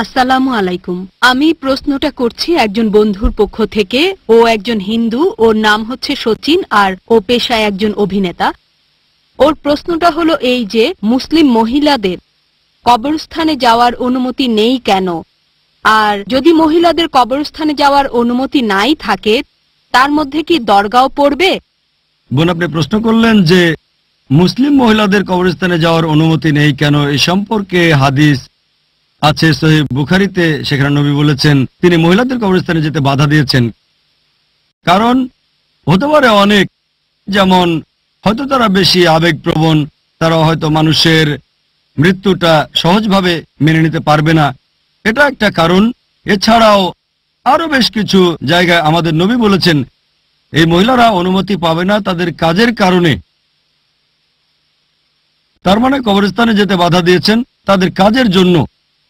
আসসালামু আলাইকুম। আমি প্রশ্নটা করছি একজন বন্ধুর পক্ষ থেকে। ও একজন হিন্দু, ওর নাম হচ্ছে সচিন, আর ও পেশায় একজন অভিনেতা। ওর প্রশ্নটা হলো এই যে মুসলিম মহিলাদের কবরস্থানে যাওয়ার অনুমতি নেই কেন, আর যদি মহিলাদের কবরস্থানে যাওয়ার অনুমতি নাই থাকে তার মধ্যে কি দরগাও পড়বে? বোন, আপনি প্রশ্ন করলেন যে মুসলিম মহিলাদের কবরস্থানে যাওয়ার অনুমতি নেই কেন। এই সম্পর্কে হাদিস আছে সহিহ বুখারীতে, সেখানে নবী বলেছেন তিনি মহিলাদের কবরস্থানে যেতে বাধা দিয়েছেন। কারণ হতে পারে অনেক, যেমন হয়তো তারা বেশি আবেগপ্রবণ, তারা হয়তো মানুষের মৃত্যুটা সহজভাবে মেনে নিতে পারবে না, এটা একটা কারণ। এছাড়াও আরো বেশ কিছু জায়গায় আমাদের নবী বলেছেন এই মহিলারা অনুমতি পাবে না তাদের কাজের কারণে। তার মানে কবরস্থানে যেতে বাধা দিয়েছেন তাদের কাজের জন্য।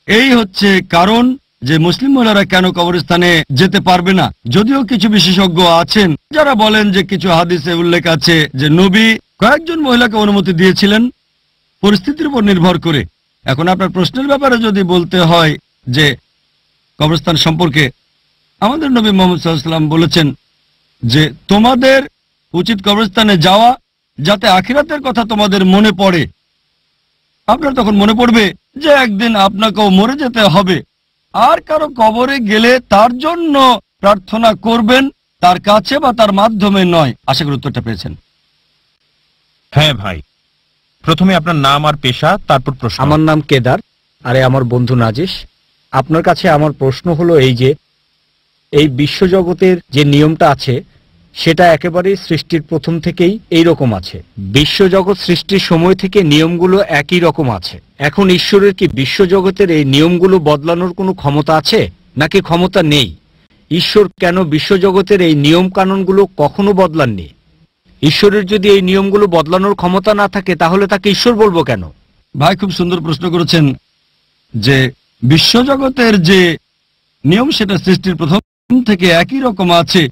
এই হচ্ছে কারণ যে মুসলিম মহিলারা কেন কবরস্থানে যেতে পারবে না। যদিও কিছু বিশেষজ্ঞ আছেন যারা বলেন যে কিছু হাদিসে উল্লেখ আছে যে নবী কয়েকজন মহিলাকে অনুমতি দিয়েছিলেন পরিস্থিতির উপর নির্ভর করে। এখন আপনার প্রশ্নের ব্যাপারে যদি বলতে হয় যে কবরস্থান সম্পর্কে, আমাদের নবী মুহাম্মদ সাল্লাল্লাহু আলাইহি ওয়াসাল্লাম বলেছেন যে তোমাদের উচিত কবরস্থানে যাওয়া যাতে আখিরাতের কথা তোমাদের মনে পড়ে। আপনার তখন মনে পড়বে যে একদিন আপনাকেও মরে যেতে হবে, আর কারো কবরে গেলে তার জন্য প্রার্থনা করবেন, তার কাছে বা তার মাধ্যমে নয়। আশা করি উত্তরটা পেয়েছেন। হ্যাঁ ভাই, প্রথমে আপনার নাম আর পেশা, তারপর প্রশ্ন। আমার নাম কেদার, আরে আমার বন্ধু নাজিশ। আপনার কাছে আমার প্রশ্ন হলো এই যে এই বিশ্বজগতের যে নিয়মটা আছে সেটা একেবারেই সৃষ্টির প্রথম থেকেই এই রকম আছে। বিশ্বজগৎ সৃষ্টির সময় থেকে নিয়মগুলো একই রকম আছে। এখন ঈশ্বরের কি বিশ্বজগতের এই নিয়মগুলো বদলানোর কোনো ক্ষমতা আছে নাকি ক্ষমতা নেই? ঈশ্বর কেন বিশ্বজগতের এই নিয়ম কানুনগুলো কখনো বদলাননি? ঈশ্বরের যদি এই নিয়মগুলো বদলানোর ক্ষমতা না থাকে তাহলে তাকে ঈশ্বর বলবো কেন? ভাই, খুব সুন্দর প্রশ্ন করেছেন যে বিশ্বজগতের যে নিয়ম সেটা সৃষ্টির প্রথম থেকে একই রকম আছে।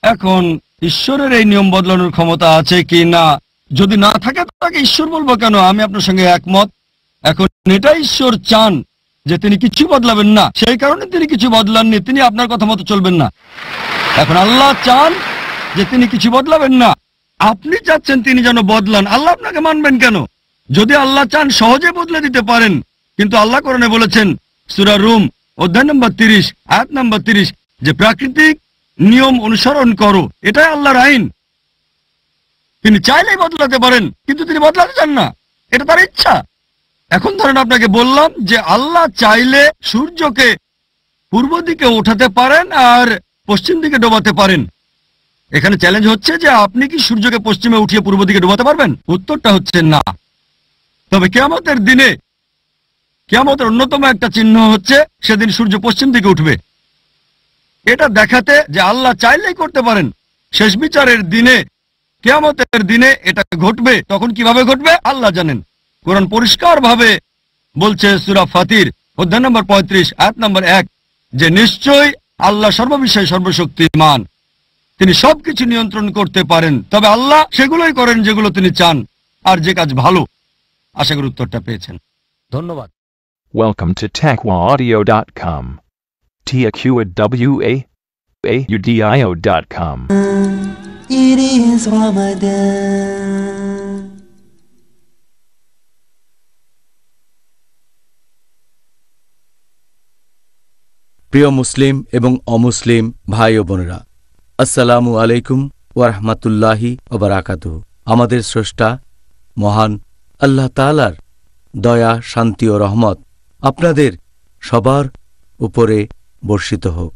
এখন ঈশ্বরের এই নিয়ম বদলানোর ক্ষমতা আছে কি না, যদি না থাকে তাকে ঈশ্বর বলবো কেন? আমি আপনার সঙ্গে একমত। এখন এটা ঈশ্বর চান যে তিনি কিছু বদলাবেন না, সেই কারণে তিনি কিছু বদলাননি, তিনি আপনার কথা মতো চলবেন না। এখন আল্লাহ চান যে তিনি কিছু বদলাবেন না, আপনি চাচ্ছেন তিনি যেন বদলান, আল্লাহ আপনাকে মানবেন কেন? যদি আল্লাহ চান সহজে বদলে দিতে পারেন, কিন্তু আল্লাহ কোরআনে বলেছেন সূরা রুম অধ্যায় নম্বর 30 আয়াত নম্বর 30 যে প্রাকৃতিক নিয়ম অনুসরণ করো, এটাই আল্লাহর আইন। তিনি চাইলেই বদলাতে পারেন, কিন্তু তিনি বদলাতে চান না, এটা তার ইচ্ছা। এখন ধরেন আপনাকে বললাম যে আল্লাহ চাইলে সূর্যকে পূর্ব দিকে ওঠাতে পারেন আর পশ্চিম দিকে ডোবাতে পারেন। এখানে চ্যালেঞ্জ হচ্ছে যে আপনি কি সূর্যকে পশ্চিমে উঠিয়ে পূর্ব দিকে ডোবাতে পারবেন? উত্তরটা হচ্ছে না। তবে কিয়ামতের দিনে, কিয়ামতের অন্যতম একটা চিহ্ন হচ্ছে সেদিন সূর্য পশ্চিম দিকে উঠবে। এটা দেখাতে যে আল্লাহ চাইলেই করতে পারেন। শেষ বিচারের দিনে, কিয়ামতের দিনে এটা ঘটবে। তখন কিভাবে ঘটবে আল্লাহ জানেন। কোরআন পরিষ্কার ভাবে বলছে সূরা ফাতির অধ্যায় নম্বর 35 আয়াত নম্বর 1 যে নিশ্চয়ই আল্লাহ সর্ববিষয়ে সর্বশক্তিমান, তিনি সবকিছু নিয়ন্ত্রণ করতে পারেন। তবে আল্লাহ সেগুলোই করেন যেগুলো তিনি চান, আর যে কাজ ভালো। আশা করি উত্তরটা পেয়েছেন। ধন্যবাদ। Welcome to TaqwaAudio.com. TaqwaAudio.com. It is Ramadan. প্রিয় মুসলিম এবং অমুসলিম ভাই ও বোনেরা, আসসালামু আলাইকুম ওয়া রাহমাতুল্লাহি ওয়া বারাকাতুহু। আমাদের স্রষ্টা মহান আল্লাহ তাআলার দয়া, শান্তি ও রহমত আপনাদের সবার উপরে বর্ষিত হোক।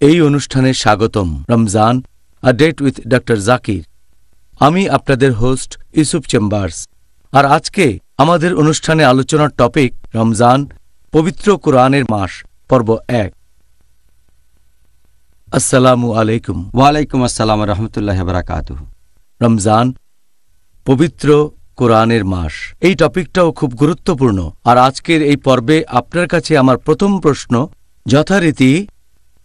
এই অনুষ্ঠানে স্বাগতম। Ramzan a date with doctor Zakir. আমি আপনাদের হোস্ট ইউসুফ চেম্বার্স। আর আজকে আমাদের অনুষ্ঠানে আলোচনার টপিক রমজান, পবিত্র কোরআনের মাস, পর্ব 1। আসসালামু আলাইকুম। ওয়ালাইকুম আসসালাম ওয়া রাহমাতুল্লাহি ওয়া বারাকাতুহু। রমজান, পবিত্র কোরআনের মাস, এই টপিকটাও খুব গুরুত্বপূর্ণ। আর আজকের এই পর্বে আপনার কাছে আমার প্রথম প্রশ্ন, যথারীতি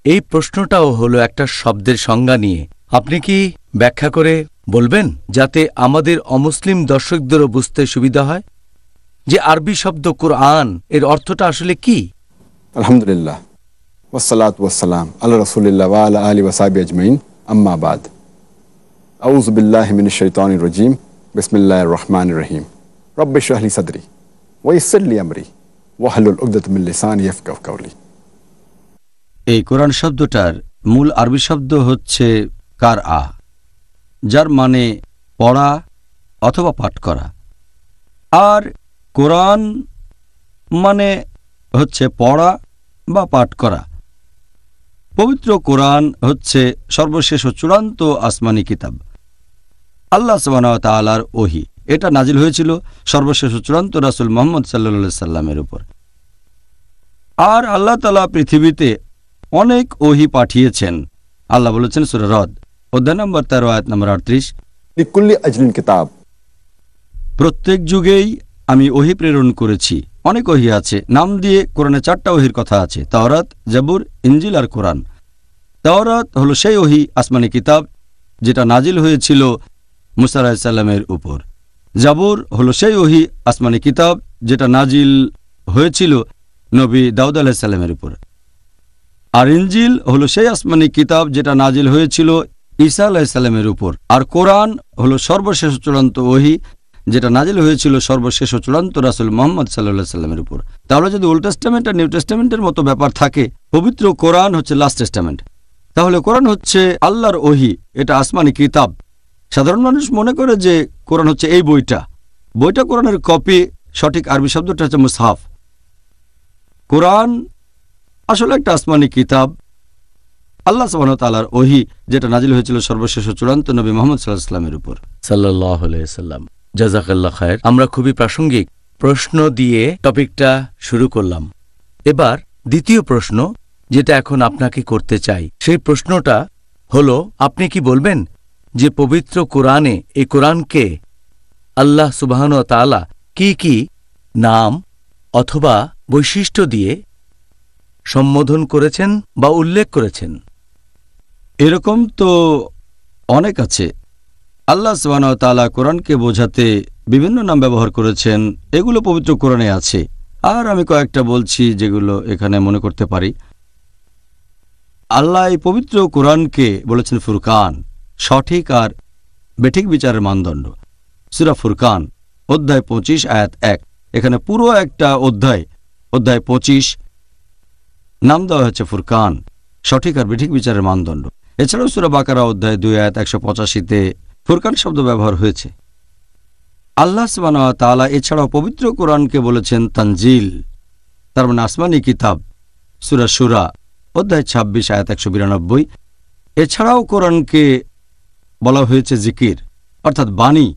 এই প্রশ্নটাও হলো একটা শব্দের সংজ্ঞা নিয়ে। আপনি কি ব্যাখ্যা করে বলবেন যাতে আমাদের অমুসলিম দর্শকদেরও বুঝতে সুবিধা হয়? যে আরবি শব্দ কোরআন এর অর্থটা আসলে কি? আলহামদুলিল্লাহ ওয়াসসালাতু ওয়াসসালাম আলা রাসূলিল্লাহ ওয়া আলা আলিহি ওয়া সাহবিহি আজমাইন আম্মা বাদ আউযু বিল্লাহি মিনাশ শাইতানির রাজীম বিসমিল্লাহির রহমানির রহিম রব্বি ইশরাহ লি সাদরি ওয়া ইয়াসসির লি আমরি ওয়াহলুল উকদাতাম মিন লিসানি ইয়াফকাহু কাওলি। এই কোরআন শব্দটার মূল আরবি শব্দ হচ্ছে কারআ, যার মানে পড়া অথবা পাঠ করা। আর কোরআন মানে হচ্ছে পড়া বা পাঠ করা। পবিত্র কোরআন হচ্ছে সর্বশেষ ও চূড়ান্ত আসমানি কিতাব, আল্লাহ সুবহানাহু ওয়া তাআলার ওহী। এটা নাজিল হয়েছিল সর্বশেষ ও চূড়ান্ত রাসূল মুহাম্মদ সাল্লাল্লাহু আলাইহি সাল্লামের উপর। আর আল্লাহ তাআলা পৃথিবীতে অনেক ওহী পাঠিয়েছেন। আল্লাহ বলেছেন সূরা রদ অধ্যায় নম্বর 13 আয়াত নম্বর 38, লিকুল্লি আজলিন কিতাব, প্রত্যেক যুগেই আমি ওহী প্রেরণ করেছি। অনেক ওহী আছে, নাম দিয়ে কোরআনে 4টা ওহীর কথা আছে, তাওরাত, জাবুর, ইনজিল আর কোরআন। তাওরাত হলো সেই ওহী আসমানি কিতাব যেটা নাজিল হয়েছিল মুসা আলাইহিস সালামের উপর। জাবুর হলো সেই ওহী আসমানি কিতাব যেটা নাজিল হয়েছিল নবী দাউদ আলাইহিস সালামের উপর। আর ইনজিল হলো সেই আসমানি কিতাব যেটা নাজিল হয়েছিল ঈসা আলাইহিস সালামের উপর। আর কোরআন হলো সর্বশেষ চূড়ান্ত ওহী যেটা নাজিল হয়েছিল সর্বশেষ চূড়ান্ত রাসূল মুহাম্মদ সাল্লাল্লাহু আলাইহি সাল্লামের উপর। তাহলে যদি ওল্ড টেস্টামেন্ট আর নিউ টেস্টামেন্টের মতো ব্যাপার থাকে, পবিত্র কোরআন হচ্ছে লাস্ট টেস্টামেন্ট, তাহলে কোরআন হচ্ছে আল্লাহর ওহী, এটা আসমানি কিতাব। সাধারণ মানুষ মনে করে যে কোরআন হচ্ছে এই বইটা কোরআনের কপি। সঠিক আরবি শব্দটা হচ্ছে মুসহাফ। কোরআন আসলে একটা আসমানি কিতাব, আল্লাহ সুবহানাহু ওয়া তাআলার ওহী যেটা নাজিল হয়েছিল সর্বশেষ চূড়ান্ত নবী মুহাম্মদ সাল্লাল্লাহু আলাইহি সাল্লামের উপর। সাল্লাল্লাহু আলাইহি সাল্লাম। জাযাকাল্লাহ খায়ের। আমরা খুবই প্রাসঙ্গিক প্রশ্ন দিয়ে টপিকটা শুরু করলাম। এবার দ্বিতীয় প্রশ্ন যেটা এখন আপনাকে করতে চাই, সেই প্রশ্নটা হলো, আপনি কি বলবেন যে পবিত্র কোরআনে, এই কোরআনকে আল্লাহ সুবহানাহু ওয়া তাআলা কি কি নাম অথবা বৈশিষ্ট্য দিয়ে সম্বোধন করেছেন বা উল্লেখ করেছেন? এরকম তো অনেক আছে। আল্লাহ সুবহানাহু ওয়া তাআলা কোরআনকে বোঝাতে বিভিন্ন নাম ব্যবহার করেছেন, এগুলো পবিত্র কোরআনে আছে। আর আমি কয়েকটা বলছি যেগুলো এখানে মনে করতে পারি। আল্লাহ এই পবিত্র কোরআনকে বলেছেন ফুরকান, সঠিক আর বেঠিক বিচারের মানদণ্ড। সূরা ফুরকান অধ্যায় 25 আয়াত 1, এখানে পুরো একটা অধ্যায় 25 নাম দেওয়া হচ্ছে ফুরকান, সঠিক আর বেঠিক বিচারের মানদণ্ড। এছাড়াও সূরা বাকারা অধ্যায় 2 আয়াত 185-তে ফুরকান শব্দ ব্যবহার হয়েছে। আল্লাহ সুবহানাহু ওয়া তাআলা এছাড়াও পবিত্র কোরআনকে বলেছেন তানজিল, তার মানে আসমানি কিতাব। সূরা শুরা অধ্যায় 26 আয়াত 192। এছাড়াও কোরআনকে বলা হয়েছে জিকির অর্থাৎ বাণী।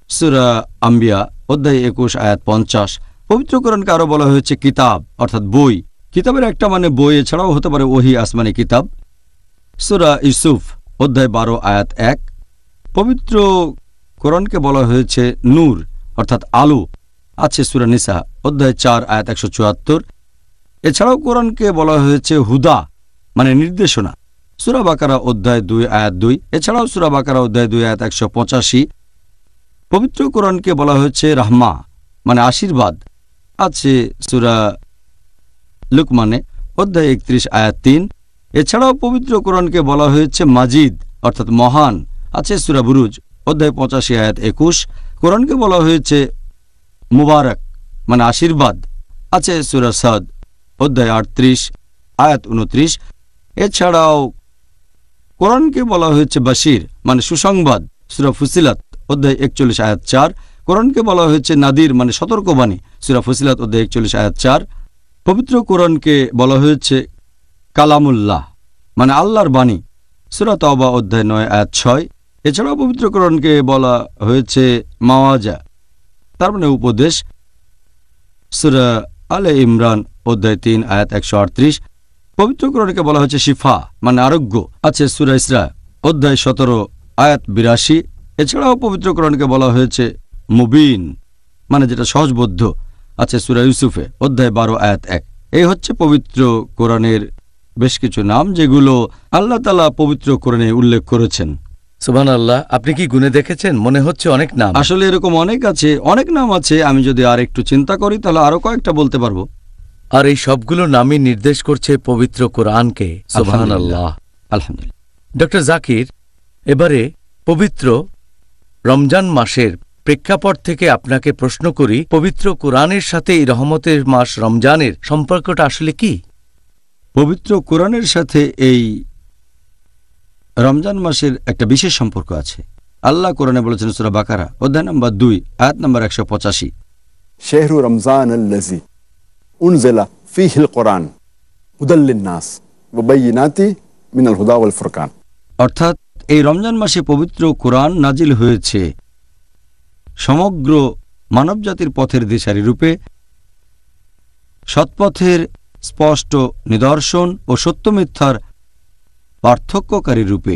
সূরা আম্বিয়া অধ্যায় 21 আয়াত 50। পবিত্র কোরআনকে আরও বলা হয়েছে কিতাব অর্থাৎ বই। কিতাবের একটা মানে বই, এছাড়াও হতে পারে ওহী আসমানি কিতাব। সূরা ইউসুফ অধ্যায় 12 আয়াত 1। পবিত্র কোরআনকে বলা হয়েছে নূর অর্থাৎ আলো, আছে সূরা নিসা অধ্যায় 4 আয়াত 174। এছাড়াও কোরআনকে বলা হয়েছে হুদা মানে নির্দেশনা, সূরা বাকারা অধ্যায় 2 আয়াত 2। এছাড়াও সূরা বাকারা অধ্যায় 2 আয়াত 185। পবিত্র কোরআনকে বলা হয়েছে রাহমা মানে আশীর্বাদ, আছে সূরা লুকমানে অধ্যায় 31 আয়াত 3। এছাড়াও পবিত্র কোরআনকে বলা হয়েছে মাজিদ অর্থাৎ মহান, আছে সূরা বুরুজ অধ্যায় 85 আয়াত 21। কোরআনকে বলা হয়েছে মুবারক মানে আশীর্বাদ, আছে সূরা সাদ অধ্যায় 38 আয়াত 29। এছাড়াও কোরআনকে বলা হয়েছে বাশির মানে সুসংবাদ, সূরা ফুসিলাত অধ্যায় 41 আয়াত 4। কোরআনকে বলা হয়েছে নাদির মানে সতর্কবাণী, সূরা ফুসিলাত অধ্যায় 41 আয়াত 4। পবিত্র কোরআনকে বলা হয়েছে কালামুল্লাহ মানে আল্লাহর বাণী, সূরা তাওবা অধ্যায় 9 আয়াত 6। এছাড়াও পবিত্র কোরআনকে বলা হয়েছে মাওয়াজা তার মানে উপদেশ, সূরা আলে ইমরান অধ্যায় 3 আয়াত 138। পবিত্র কোরআনকে বলা হয়েছে শিফা মানে আরোগ্য, আছে সূরা ইসরা অধ্যায় 17 আয়াত 82। এছাড়াও পবিত্র কোরআনকে বলা হয়েছে মুবিন মানে যেটা সহজবোধ্য, আছে সূরা ইউসুফে অধ্যায় 12 আয়াত 1। এই হচ্ছে পবিত্র কোরআনের বেশ কিছু নাম যেগুলো আল্লাহ তাআলা পবিত্র কোরআনে উল্লেখ করেছেন। সুবহানাল্লাহ, আপনি কি গুনে দেখেছেন? মনে হচ্ছে অনেক নাম। আসলে এরকম অনেক নাম আছে। আমি যদি আর একটু চিন্তা করি তাহলে আরো কয়েকটা বলতে পারবো। আর এই সবগুলো নামই নির্দেশ করছে পবিত্র কোরআনকে। সুবহানাল্লাহ, আলহামদুলিল্লাহ। ডক্টর জাকির, এবারে পবিত্র রমজান মাসের প্রেক্ষাপট থেকে আপনাকে প্রশ্ন করি, পবিত্র কোরআনের সাথে এই রহমতের মাস রমজানের সম্পর্কটা আসলে কি? পবিত্র কোরআনের সাথে এই রমজান মাসের একটা বিশেষ সম্পর্ক আছে। আল্লাহ কোরআনে বলেছেন সূরা বাকারা অধ্যায় নম্বর 2 আয়াত নম্বর 185, শাহরু রমজান আল্লাযী উনজিলা ফীহিল কুরআন হুদাল লিন-নাস ওয়া বায়িনাতি মিনাল হুদা ওয়াল ফুরকান। অর্থাৎ এই রমজান মাসে পবিত্র কোরআন নাজিল হয়েছে সমগ্র মানবজাতির পথের দিশারি রূপে, সৎপথের স্পষ্ট নিদর্শন ও সত্য মিথ্যার পার্থক্যকারী রূপে।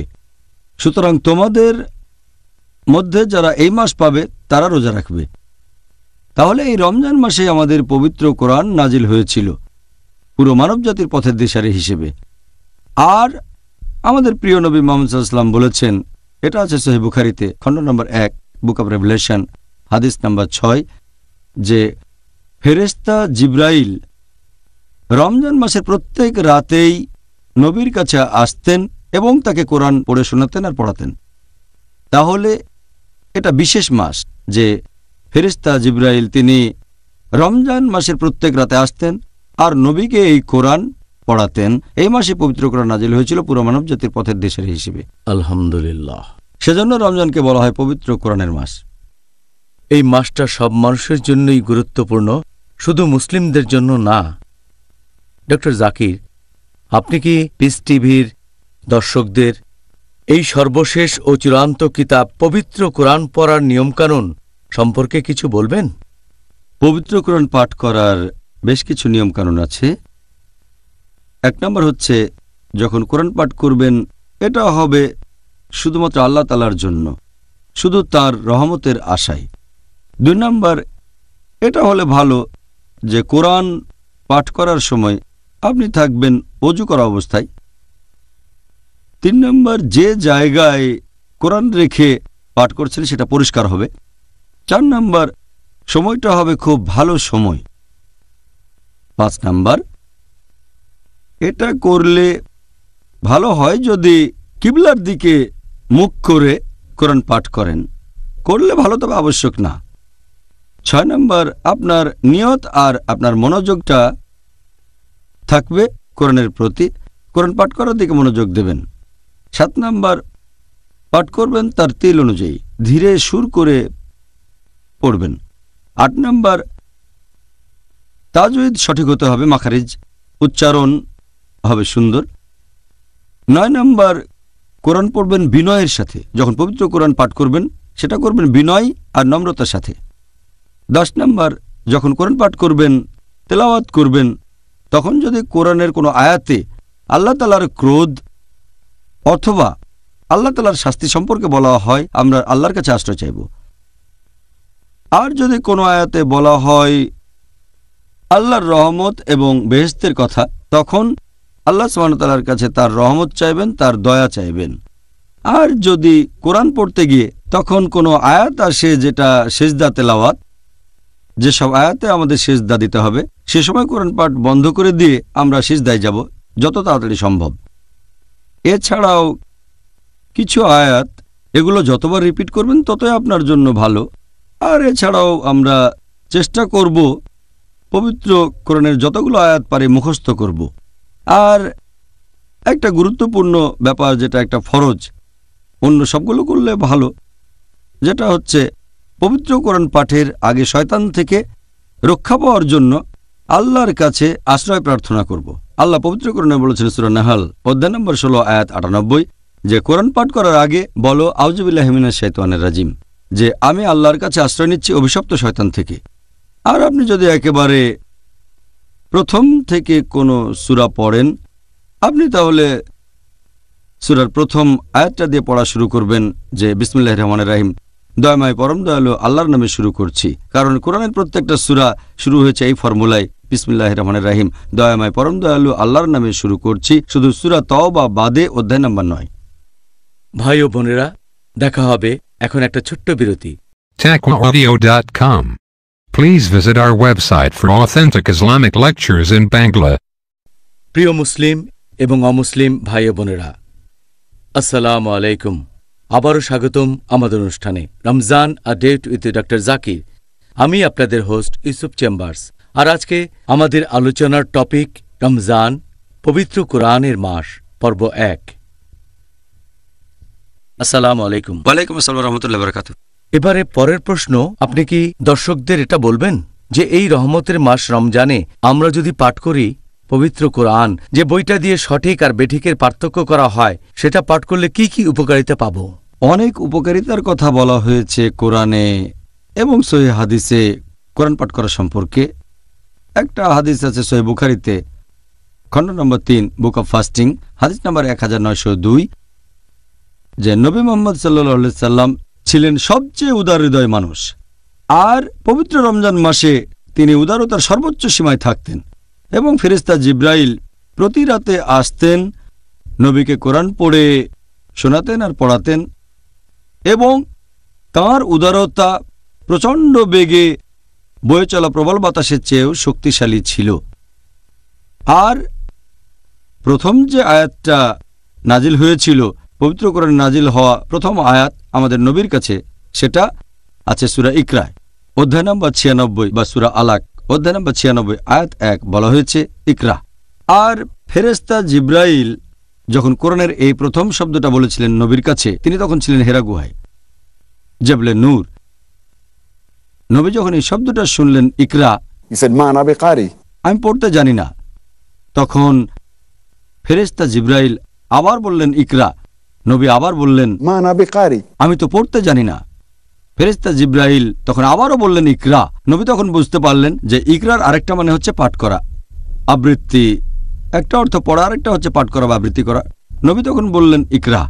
সুতরাং তোমাদের মধ্যে যারা এই মাস পাবে তারা রোজা রাখবে। তাহলে এই রমজান মাসে আমাদের পবিত্র কোরআন নাজিল হয়েছিল পুরো মানবজাতির পথের দিশারি হিসেবে। আর আমাদের প্রিয় নবী মুহাম্মদ সাল্লাল্লাহু আলাইহি ওয়াসাল্লাম বলেছেন, এটা আছে সহিহ বুখারীতে খণ্ড নম্বর 1 বুক অব রেভেলেশন হাদিস নম্বর 6, যে ফেরেশতা জিবরাইল রমজান মাসের প্রত্যেক রাতেই নবীর কাছে আসতেন এবং তাকে কোরআন পড়ে শোনাতেন আর পড়াতেন। তাহলে এটা বিশেষ মাস যে ফেরেশতা জিবরাইল তিনি রমজান মাসের প্রত্যেক রাতে আসতেন আর নবীকে এই কোরআন পড়াতেন। এই মাসে পবিত্র কোরআন নাজিল হয়েছিল পুরো মানবজাতির পথের দিশারি হিসেবে। আলহামদুলিল্লাহ। সেজন্য রমজানকে বলা হয় পবিত্র কোরআনের মাস। এই মাসটা সব মানুষের জন্যই গুরুত্বপূর্ণ, শুধু মুসলিমদের জন্য না। ডক্টর জাকির, আপনি কি পিস টিভির দর্শকদের এই সর্বশেষ ও চূড়ান্ত কিতাব পবিত্র কোরআন পড়ার নিয়মকানুন সম্পর্কে কিছু বলবেন? পবিত্র কোরআন পাঠ করার বেশ কিছু নিয়মকানুন আছে। 1 নম্বর হচ্ছে, যখন কোরআন পাঠ করবেন এটা হবে শুধুমাত্র আল্লাহ তাআলার জন্য, শুধু তার রহমতের আশায়। 2 নম্বর, এটা হলে ভালো যে কোরআন পাঠ করার সময় আপনি থাকবেন ওযু করা অবস্থায়। 3 নম্বর, যে জায়গায় কোরআন রেখে পাঠ করছেন সেটা পরিষ্কার হবে। 4 নম্বর, সময়টা হবে খুব ভালো সময়। 5 নম্বর, এটা করলে ভালো হয় যদি কিবলার দিকে মুখ করে কোরআন পাঠ করেন, করলে ভালো তবে আবশ্যক না। 6 নম্বর, আপনার নিয়ত আর আপনার মনোযোগটা থাকবে কোরআনের প্রতি, কোরআন পাঠ করার দিকে মনোযোগ দেবেন। 7 নম্বর, পাঠ করবেন তার তিল অনুযায়ী, ধীরে সুর করে পড়বেন। 8 নম্বর, তাজউইদ সঠিক হতে হবে, মাখারিজ উচ্চারণ হবে সুন্দর। 9 নম্বর, কোরআন পড়বেন বিনয়ের সাথে। যখন পবিত্র কোরআন পাঠ করবেন সেটা করবেন বিনয় আর নম্রতার সাথে। 10 নম্বর, যখন কোরআন পাঠ করবেন তেলাওয়াত করবেন তখন যদি কোরআনের কোনো আয়াতে আল্লাহ তাআলার ক্রোধ অথবা আল্লাহ তাআলার শাস্তি সম্পর্কে বলা হয়, আমরা আল্লাহর কাছে আশ্রয় চাইব। আর যদি কোনো আয়াতে বলা হয় আল্লাহর রহমত এবং বেহেশতের কথা, তখন আল্লাহ সুবহানাহু ওয়া তাআলার কাছে তার রহমত চাইবেন, তার দয়া চাইবেন। আর যদি কোরআন পড়তে গিয়ে তখন কোনো আয়াত আসে যেটা সেজদা তেলাওয়াত, যেসব আয়াতে আমাদের সেজদা দিতে হবে, সে সময় কোরআন পাঠ বন্ধ করে দিয়ে আমরা সিজদায় যাব যত তাড়াতাড়ি সম্ভব। এছাড়াও কিছু আয়াত, এগুলো যতবার রিপিট করবেন ততই আপনার জন্য ভালো। আর এছাড়াও আমরা চেষ্টা করব পবিত্র কোরআনের যতগুলো আয়াত পারে মুখস্থ করব। আর একটা গুরুত্বপূর্ণ ব্যাপার, যেটা একটা ফরজ, অন্য সবগুলো করলে ভালো, যেটা হচ্ছে পবিত্র কোরআন পাঠের আগে শয়তান থেকে রক্ষা পাওয়ার জন্য আল্লাহর কাছে আশ্রয় প্রার্থনা করব। আল্লাহ পবিত্র কোরআনে বলেছেন সূরা নাহল অধ্যায় নম্বর 16 আয়াত 98, যে কোরআন পাঠ করার আগে বলো আউযু বিল্লাহি মিনাশ শাইতানির রাজিম, যে আমি আল্লাহর কাছে আশ্রয় নিচ্ছি অভিশপ্ত শয়তান থেকে। আর আপনি যদি একেবারে প্রথম থেকে কোনো সূরা পড়েন, আপনি তাহলে সূরার প্রথম আয়াতটা দিয়ে পড়া শুরু করবেন, যে বিসমিল্লাহির রহমানির রহিম, দয়াময় পরম দয়ালু আল্লাহর নামে শুরু করছি। কারণ কোরআনের প্রত্যেকটা সূরা শুরু হয়েছে এই ফর্মুলায়, বিসমিল্লাহির রহমানির রহিম, দয়াময় পরম দয়ালু আল্লাহর নামে শুরু করছি, শুধু সূরা তাওবা বাদে অধ্যায় নম্বর 9। ভাই ও বোনেরা, দেখা হবে এখন একটা ছোট্ট বিরতি। TaqwaAudio.com. Please visit our website for authentic Islamic lectures in Bangla. প্রিয় মুসলিম এবং অমুসলিম ভাই ও বোনেরা, আসসালামু আলাইকুম। আবারও স্বাগতম আমাদের অনুষ্ঠানে Ramzan a date with doctor Zakir. আমি আপনাদের হোস্ট ইউসুফ চেম্বার্স। আর আজকে আমাদের আলোচনার টপিক রমজান, পবিত্র কোরআনের মাস, পর্ব 1। আসসালামু আলাইকুম। ওয়ালাইকুম আসসালাম রহমতুল্লাহ বরকাত। এবারে পরের প্রশ্ন, আপনি কি দর্শকদের এটা বলবেন যে এই রহমতের মাস রমজানে আমরা যদি পাঠ করি পবিত্র কোরআন, যে বইটা দিয়ে সঠিক আর বেঠিকের পার্থক্য করা হয়, সেটা পাঠ করলে কি কি উপকারিতা পাবো? অনেক উপকারিতার কথা বলা হয়েছে কোরআনে এবং সহিহ হাদিসে কোরআন পাঠ করা সম্পর্কে। একটা হাদিস আছে সহিহ বুখারীতে, খণ্ড নম্বর 3, বুক অব ফাস্টিং, হাদিস নম্বর 1902, যে নবী মুহাম্মদ সাল্লাল্লাহু আলাইহি সাল্লাম ছিলেন সবচেয়ে উদার হৃদয় মানুষ, আর পবিত্র রমজান মাসে তিনি উদারতার সর্বোচ্চ সীমায় থাকতেন এবং ফেরেশতা জিব্রাইল প্রতি রাতে আসতেন, নবীকে কোরআন পড়ে শোনাতেন আর পড়াতেন, এবং তাঁর উদারতা প্রচণ্ড বেগে বয়ে চলা প্রবল বাতাসের চেয়েও শক্তিশালী ছিল। আর প্রথম যে আয়াতটা নাজিল হয়েছিল, পবিত্র কোরআন নাজিল হওয়া প্রথম আয়াত আমাদের নবীর কাছে, সেটা আছে সূরা ইকরা, অধ্যায় নম্বর 96, বা সূরা আলাক অধ্যায় নম্বর 96, আয়াত 1, বলা হয়েছে ইকরা। আর ফেরেশতা জিব্রাইল যখন কোরআনের এই প্রথম শব্দটা বলেছিলেন নবীর কাছে, তিনি তখন ছিলেন হেরা গুহায়, জাবলে নূর। নবী যখন এই শব্দটা শুনলেন ইকরা, আমি পড়তে জানি না, তখন ফেরেশতা জিব্রাইল আবার বললেন ইকরা। নবী আবার বললেন আমি তো পড়তে জানি না। ফেরেশতা জিব্রাইল তখন আবারও বললেন ইকরা। নবী তখন বুঝতে পারলেন যে ইকরার আরেকটা মানে হচ্ছে পাঠ করা, আবৃত্তি। একটা অর্থ পড়া, আরেকটা হচ্ছে পাঠ করা বা আবৃত্তি করা। নবী তখন বললেন ইকরা,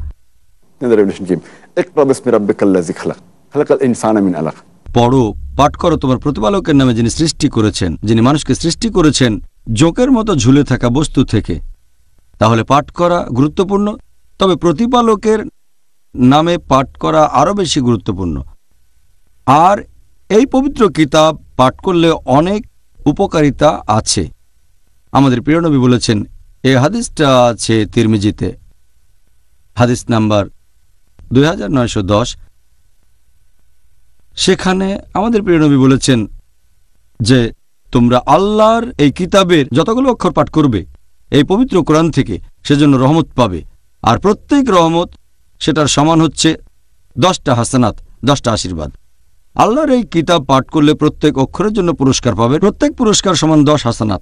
পড়ো, পাঠ করো তোমার প্রতিপালকের নামে, যিনি সৃষ্টি করেছেন, যিনি মানুষকে সৃষ্টি করেছেন জোকের মতো ঝুলে থাকা বস্তু থেকে। তাহলে পাঠ করা গুরুত্বপূর্ণ, তবে প্রতিপালকের নামে পাঠ করা আরও বেশি গুরুত্বপূর্ণ। আর এই পবিত্র কিতাব পাঠ করলে অনেক উপকারিতা আছে। আমাদের প্রিয় নবী বলেছেন, এই হাদিসটা আছে তিরমিজিতে, হাদিস নাম্বার 2910। সেখানে আমাদের প্রিয় নবী বলেছেন যে তোমরা আল্লাহর এই কিতাবের যতগুলো অক্ষর পাঠ করবে এই পবিত্র কোরআন থেকে, সেজন্য রহমত পাবে। আর প্রত্যেক রহমত সেটার সমান হচ্ছে 10টা হাসানাত, 10টা আশীর্বাদ। আল্লাহর এই কিতাব পাঠ করলে প্রত্যেক অক্ষরের জন্য পুরস্কার পাবে, প্রত্যেক পুরস্কার সমান 10 হাসানাত।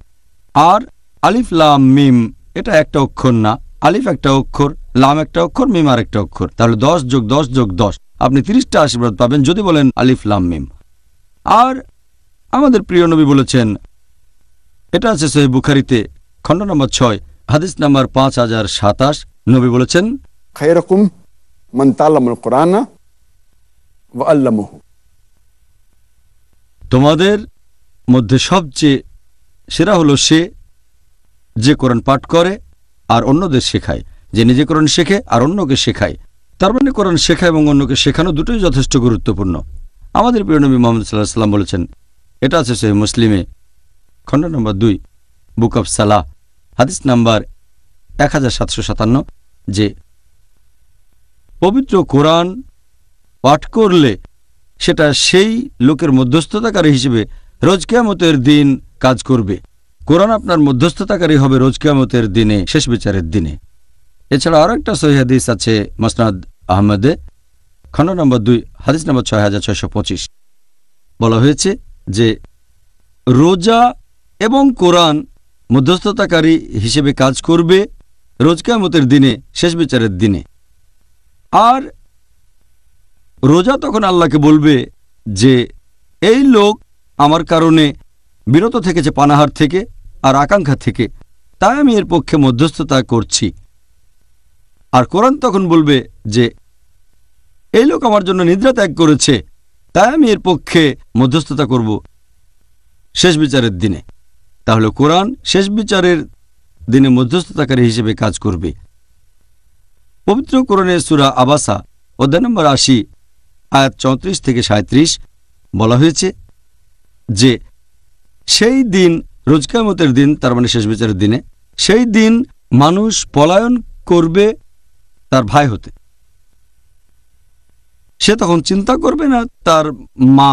আর আলিফ লাম মিম, এটা একটা অক্ষর না, আলিফ একটা অক্ষর, লাম একটা অক্ষর, মিম আর একটা অক্ষর, তাহলে 10 যোগ 10 যোগ 10, আপনি 30টা আশীর্বাদ পাবেন যদি বলেন আলিফ লাম মিম। আর আমাদের প্রিয় নবী বলেছেন, এটা আছে সহিহ বুখারীতে, খণ্ড নম্বর 6, হাদিস নাম্বার 5027। নবী বলেছেন, খায়রাকুম মান তাআল্লামাল কুরআনা ওয়া আল্লামাহু, তোমাদের মধ্যে সবচেয়ে সেরা হলো সে যে কোরআন পাঠ করে আর অন্যদের শেখায়, যে নিজে কোরআন শেখে আর অন্যকে শেখায়। তার মানে কোরআন শেখা এবং অন্যকে শেখানো দুটোই যথেষ্ট গুরুত্বপূর্ণ। আমাদের প্রিয় নবী মুহাম্মদ সাল্লাল্লাহু আলাইহি ওয়াসাল্লাম বলেছেন, এটা আছে সহিহ মুসলিমে, খণ্ড নম্বর 2, বুক অব সালাহ, হাদিস নাম্বার 1757, যে পবিত্র কোরআন পাঠ করলে সেটা সেই লোকের মধ্যস্থতাকারী হিসেবে রোজ কিয়ামতের দিন কাজ করবে। কোরআন আপনার মধ্যস্থতাকারী হবে রোজ কিয়ামতের দিনে, শেষ বিচারের দিনে। এছাড়া আরও একটা সহিহ হাদিস আছে মুসনাদ আহমদে, খণ্ড নম্বর 2, হাদিস নম্বর 6625, বলা হয়েছে যে রোজা এবং কোরআন মধ্যস্থতাকারী হিসেবে কাজ করবে রোজ কিয়ামতের দিনে, শেষ বিচারের দিনে। আর রোজা তখন আল্লাহকে বলবে যে এই লোক আমার কারণে বিরত থেকেছে পানাহার থেকে আর আকাঙ্ক্ষা থেকে, তাই আমি এর পক্ষে মধ্যস্থতা করছি। আর কোরআন তখন বলবে যে এই লোক আমার জন্য নিদ্রা ত্যাগ করেছে, তাই আমি এর পক্ষে মধ্যস্থতা করব শেষ বিচারের দিনে। তাহলে কোরআন শেষ বিচারের দিনে মধ্যস্থতাকারী হিসেবে কাজ করবে। পবিত্র কোরআনের সূরা আবাসা অধ্যায় নম্বর 80 আয়াত 34 থেকে 37 বলা হয়েছে যে সেই দিন, রোজ কিয়ামতের দিন, তার মানে শেষ বিচারের দিনে, সেই দিন মানুষ পলায়ন করবে তার ভাই হতে। সে তখন চিন্তা করবে না তার মা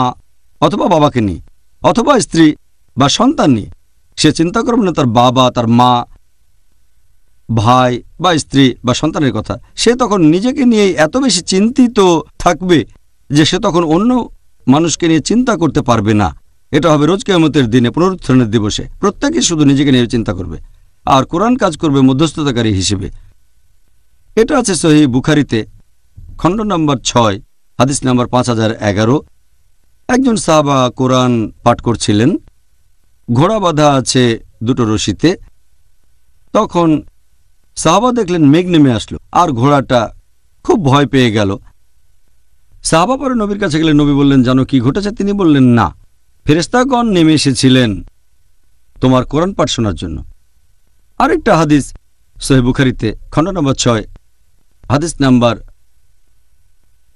অথবা বাবাকে নিয়ে, অথবা স্ত্রী বা সন্তান নিয়ে। সে চিন্তা করবে না তার বাবা, তার মা, ভাই বা স্ত্রী বা সন্তানের কথা। সে তখন নিজেকে নিয়ে এত বেশি চিন্তিত থাকবে যে সে তখন অন্য মানুষকে নিয়ে চিন্তা করতে পারবে না। এটা হবে রোজ কিয়ামতের দিনে, পুনরুত্থানের দিবসে। প্রত্যেকে শুধু নিজেকে নিয়ে চিন্তা করবে, আর কোরআন কাজ করবে মধ্যস্থতাকারী হিসেবে। এটা আছে সহিহ বুখারীতে, খণ্ড নম্বর 6, হাদিস নম্বর 5011। একজন সাহাবা কোরআন পাঠ করছিলেন, ঘোড়া বাঁধা আছে দুটো রশিতে। তখন সাহাবা দেখলেন মেঘ নেমে আসলো, আর ঘোড়াটা খুব ভয় পেয়ে গেল। সাহাবা পরে নবীর কাছে গেলেন। নবী বললেন, জানো কি ঘটেছে? তিনি বললেন, না, ফেরেশতাগণ নেমে এসেছিলেন তোমার কোরআন পাঠ শোনার জন্য। আরেকটা হাদিস সহিহ বুখারীতে, খণ্ড নম্বর 6, হাদিস নাম্বার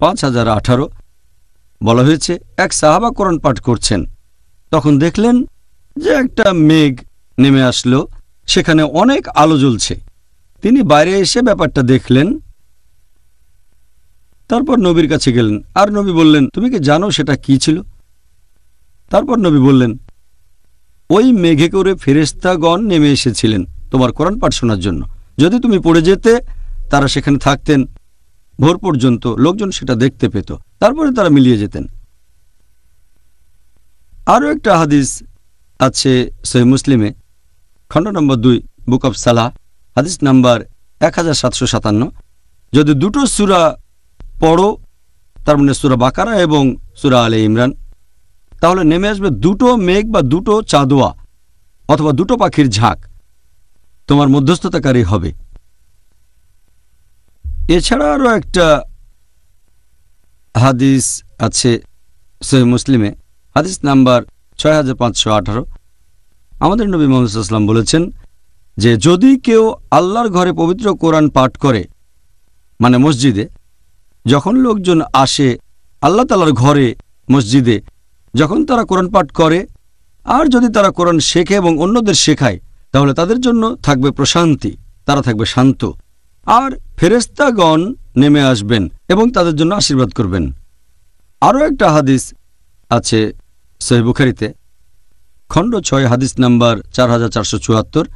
5018 বলা হয়েছে, এক সাহাবা কোরআন পাঠ করছেন, তখন দেখলেন যে একটা মেঘ নেমে আসলো, সেখানে অনেক আলো জ্বলছে। তিনি বাইরে এসে ব্যাপারটা দেখলেন, তারপর নবীর কাছে গেলেন। আর নবী বললেন, তুমি কি জানো সেটা কি ছিল? তারপর নবী বললেন, ওই মেঘে করে ফেরেশতাগণ নেমে এসেছিলেন তোমার কোরআন পাঠ শোনার জন্য। যদি তুমি পড়ে যেতে, তারা সেখানে থাকতেন ভোর পর্যন্ত, লোকজন সেটা দেখতে পেত, তারপরে তারা মিলিয়ে যেতেন। আরও একটা হাদিস আছে সহিহ মুসলিমে, খণ্ড নম্বর 2, বুক অব সালাহ, হাদিস নাম্বার 1757। যদি দুটো সূরা পড়ো, তার মানে সূরা বাকারা এবং সূরা আলে ইমরান, তাহলে নেমে আসবে দুটো মেঘ বা দুটো চাঁদোয়া অথবা দুটো পাখির ঝাঁক, তোমার মধ্যস্থতাকারী হবে। এছাড়া আরও একটা হাদিস আছে সহিহ মুসলিমে, হাদিস নাম্বার 6518। আমাদের নবী মুহাম্মদ সাল্লাল্লাহু আলাইহি ওয়াসাল্লাম বলেছেন যে যদি কেউ আল্লাহর ঘরে পবিত্র কোরআন পাঠ করে, মানে মসজিদে, যখন লোকজন আসে আল্লাহ তাআলার ঘরে মসজিদে, যখন তারা কোরআন পাঠ করে, আর যদি তারা কোরআন শেখে এবং অন্যদের শেখায়, তাহলে তাদের জন্য থাকবে প্রশান্তি, তারা থাকবে শান্ত, আর ফেরেশতাগণ নেমে আসবেন এবং তাদের জন্য আশীর্বাদ করবেন। আরও একটা হাদিস আছে সহিহ বুখারীতে, খণ্ড 6, হাদিস নাম্বার 4474।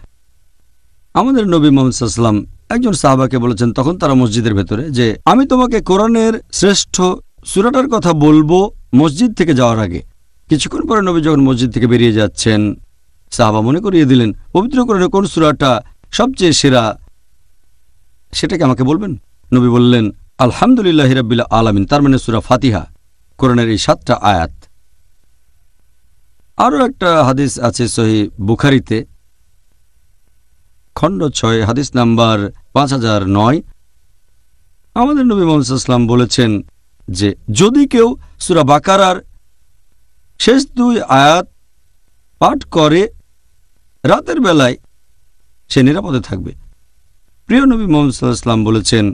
আমাদের নবী মুহাম্মদ সাল্লাল্লাহু আলাইহি ওয়াসাল্লাম একজন সাহাবাকে বলেছেন, তখন তারা মসজিদের ভেতরে, যে আমি তোমাকে কোরআনের শ্রেষ্ঠ সূরাটার কথা বলবো মসজিদ থেকে যাওয়ার আগে। কিছুক্ষণ পরে নবী যখন মসজিদ থেকে বেরিয়ে যাচ্ছেন, সাহাবা মনে করিয়ে দিলেন, পবিত্র কোরআনের কোন সূরাটা সবচেয়ে সেরা, সেটাকে আমাকে বলবেন। নবী বললেন, আলহামদুলিল্লাহি রাব্বিল আলামিন, তার মানে সূরা ফাতিহা, কোরআনের এই 7টা আয়াত। আরও একটা হাদিস আছে সহিহ বুখারীতে, খণ্ড 6, হাদিস নাম্বার 5009। আমাদের নবী মুহাম্মদ সাল্লাল্লাহু আলাইহি ওয়াসাল্লাম বলেছেন যে যদি কেউ সূরা বাকারার শেষ 2 আয়াত পাঠ করে রাতের বেলায়, সে নিরাপদে থাকবে। প্রিয় নবী মুহাম্মদ সাল্লাল্লাহু আলাইহি ওয়াসাল্লাম বলেছেন,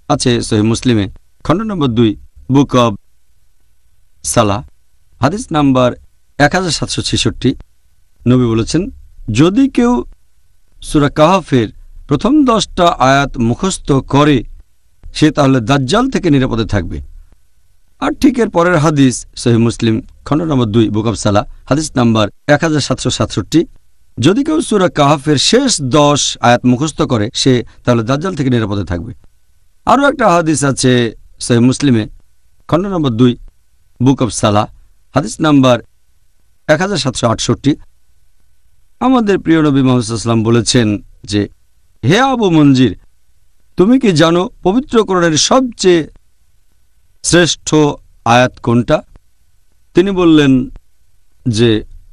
আছে সহিহ মুসলিমে, খণ্ড নম্বর 2, বুক অব সালাহ, হাদিস নাম্বার 1766। নবী বলেছেন, যদি কেউ সূরা কাহফের প্রথম 10টা আয়াত মুখস্থ করে, সে তাহলে দাজ্জাল থেকে নিরাপদে থাকবে। আর ঠিক এর পরের হাদিস সহিহ মুসলিম, খণ্ড নম্বর 2, বুক অব সালাহ, হাদিস নাম্বার 1767। যদি কেউ সূরা কাহফের শেষ 10 আয়াত মুখস্থ করে, সে তাহলে দাজ্জাল থেকে নিরাপদে থাকবে। আরও একটা হাদিস আছে সহিহ মুসলিমে, খণ্ড নম্বর 2, বুক অব সালাহ, হাদিস নাম্বার 1768। আমাদের প্রিয় নবী মুহাম্মদ সাল্লাল্লাহু আলাইহি ওয়াসাল্লাম বলেছেন যে, হে আবু মঞ্জির, তুমি কি জানো পবিত্র কোরআনের সবচেয়ে শ্রেষ্ঠ আয়াত কোনটা? তিনি বললেন যে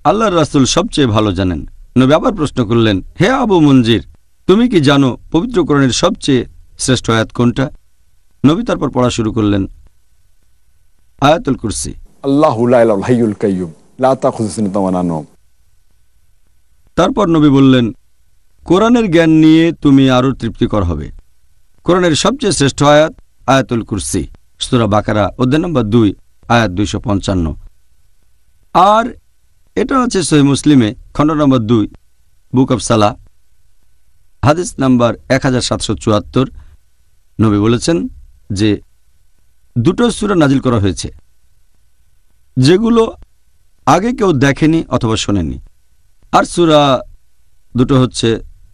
আল্লাহর রাসূল সবচেয়ে ভালো জানেন। নবী আবার প্রশ্ন করলেন, হে আবু মঞ্জির, তুমি কি জানো পবিত্র কোরআনের সবচেয়ে শ্রেষ্ঠ আয়াত কোনটা? নবী তারপর পড়া শুরু করলেন আয়াতুল কুরসি। আল্লাহু লা ইলাহা ইল্লাল হাইয়ুল কাইয়্যুম লা তাখুযুহু সিনাতুন ওয়া লা নাওম। তারপর নবী বললেন, কোরআনের জ্ঞান নিয়ে তুমি আরও তৃপ্তিকর হবে। কোরআনের সবচেয়ে শ্রেষ্ঠ আয়াত আয়াতুল কুরসি। সূরা বাকারা অধ্যায় নম্বর 2 আয়াত 255। আর এটা আছে সহিহ মুসলিমে খণ্ড নম্বর 2 বুক অফ সালাহ হাদিস নাম্বার 1774। নবী বলেছেন যে দুটো সূরা নাজিল করা হয়েছে যেগুলো আগে কেউ দেখেনি অথবা শোনেনি। আর সূরা দুটো হচ্ছে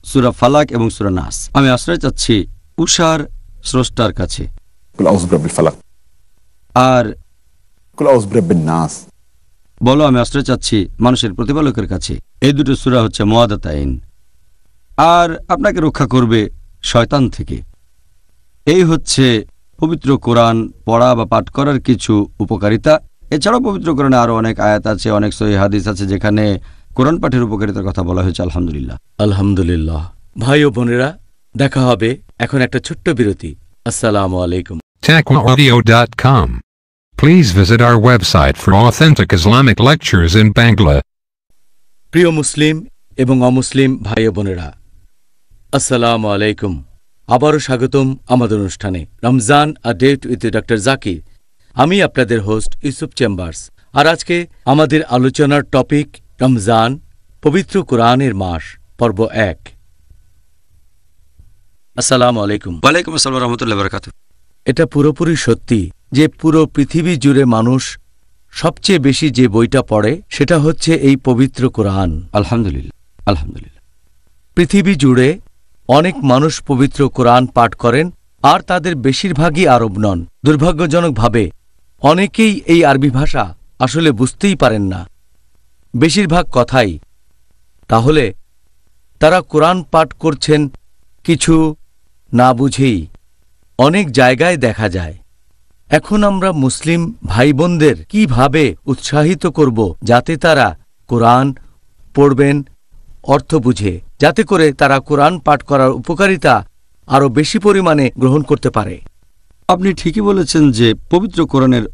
সূরা ফালাক এবং সূরা নাস। আমি আশ্রয় চাচ্ছি উষার স্রষ্টার কাছে। কুল আউযু বিরাব্বিল ফালাক আর কুল আউযু বিরাব্বিন নাস। বলো আমি আশ্রয় চাচ্ছি মানুষের প্রতিপালকের কাছে। এই দুটো সূরা হচ্ছে মুআদাতাইন, আর আপনাকে রক্ষা করবে শয়তান থেকে। এই হচ্ছে পবিত্র কোরআন পড়া বা পাঠ করার কিছু উপকারিতা। এছাড়াও পবিত্র কোরআনে আরো অনেক আয়াত আছে, অনেক সহিহ হাদিস আছে যেখানে কোরআন পাঠের উপকারিতার কথা বলা হয়েছে। আলহামদুলিল্লাহ। আলহামদুলিল্লাহ। ভাই ও বোনেরা, দেখা হবে এখন একটা ছোট্ট বিরতি। আসসালামু আলাইকুম। TaqwaAudio.com. Please visit our website for authentic Islamic lectures in Bangla. প্রিয় মুসলিম এবং অমুসলিম ভাই ও বোনেরা, আসসালামু আলাইকুম। আবারও স্বাগতম আমাদের অনুষ্ঠানে Ramzan a date with doctor Zakir. আমি আপনাদের হোস্ট ইউসুফ চেম্বার্স। আর আজকে আমাদের আলোচনার টপিক রমজান, পবিত্র কোরআনের মাস, পর্ব 1। আসসালামু আলাইকুম। ওয়ালাইকুম আসসালাম ওয়া রাহমাতুল্লাহি ওয়া বারাকাতুহু। এটা পুরোপুরি সত্যি যে পুরো পৃথিবী জুড়ে মানুষ সবচেয়ে বেশি যে বইটা পড়ে সেটা হচ্ছে এই পবিত্র কোরআন। আলহামদুলিল্লাহ, আলহামদুলিল্লাহ। পৃথিবী জুড়ে অনেক মানুষ পবিত্র কোরআন পাঠ করেন, আর তাদের বেশিরভাগই আরব নন। দুর্ভাগ্যজনকভাবে অনেকেই এই আরবি ভাষা আসলে বুঝতেই পারেন না বেশিরভাগ কথাই। তাহলে তারা কোরআন পাঠ করছেন কিছু না বুঝেই। অনেক জায়গায় দেখা যায়। এখন আমরা মুসলিম ভাই বোনদের কিভাবে উৎসাহিত করব যাতে তারা কোরআন পড়বেন অর্থ বুঝে, যাতে করে তারা কোরআন পাঠ করার উপকারিতা আরও বেশি পরিমাণে গ্রহণ করতে পারে। আপনি ঠিকই বলেছেন যে পবিত্র কোরআনের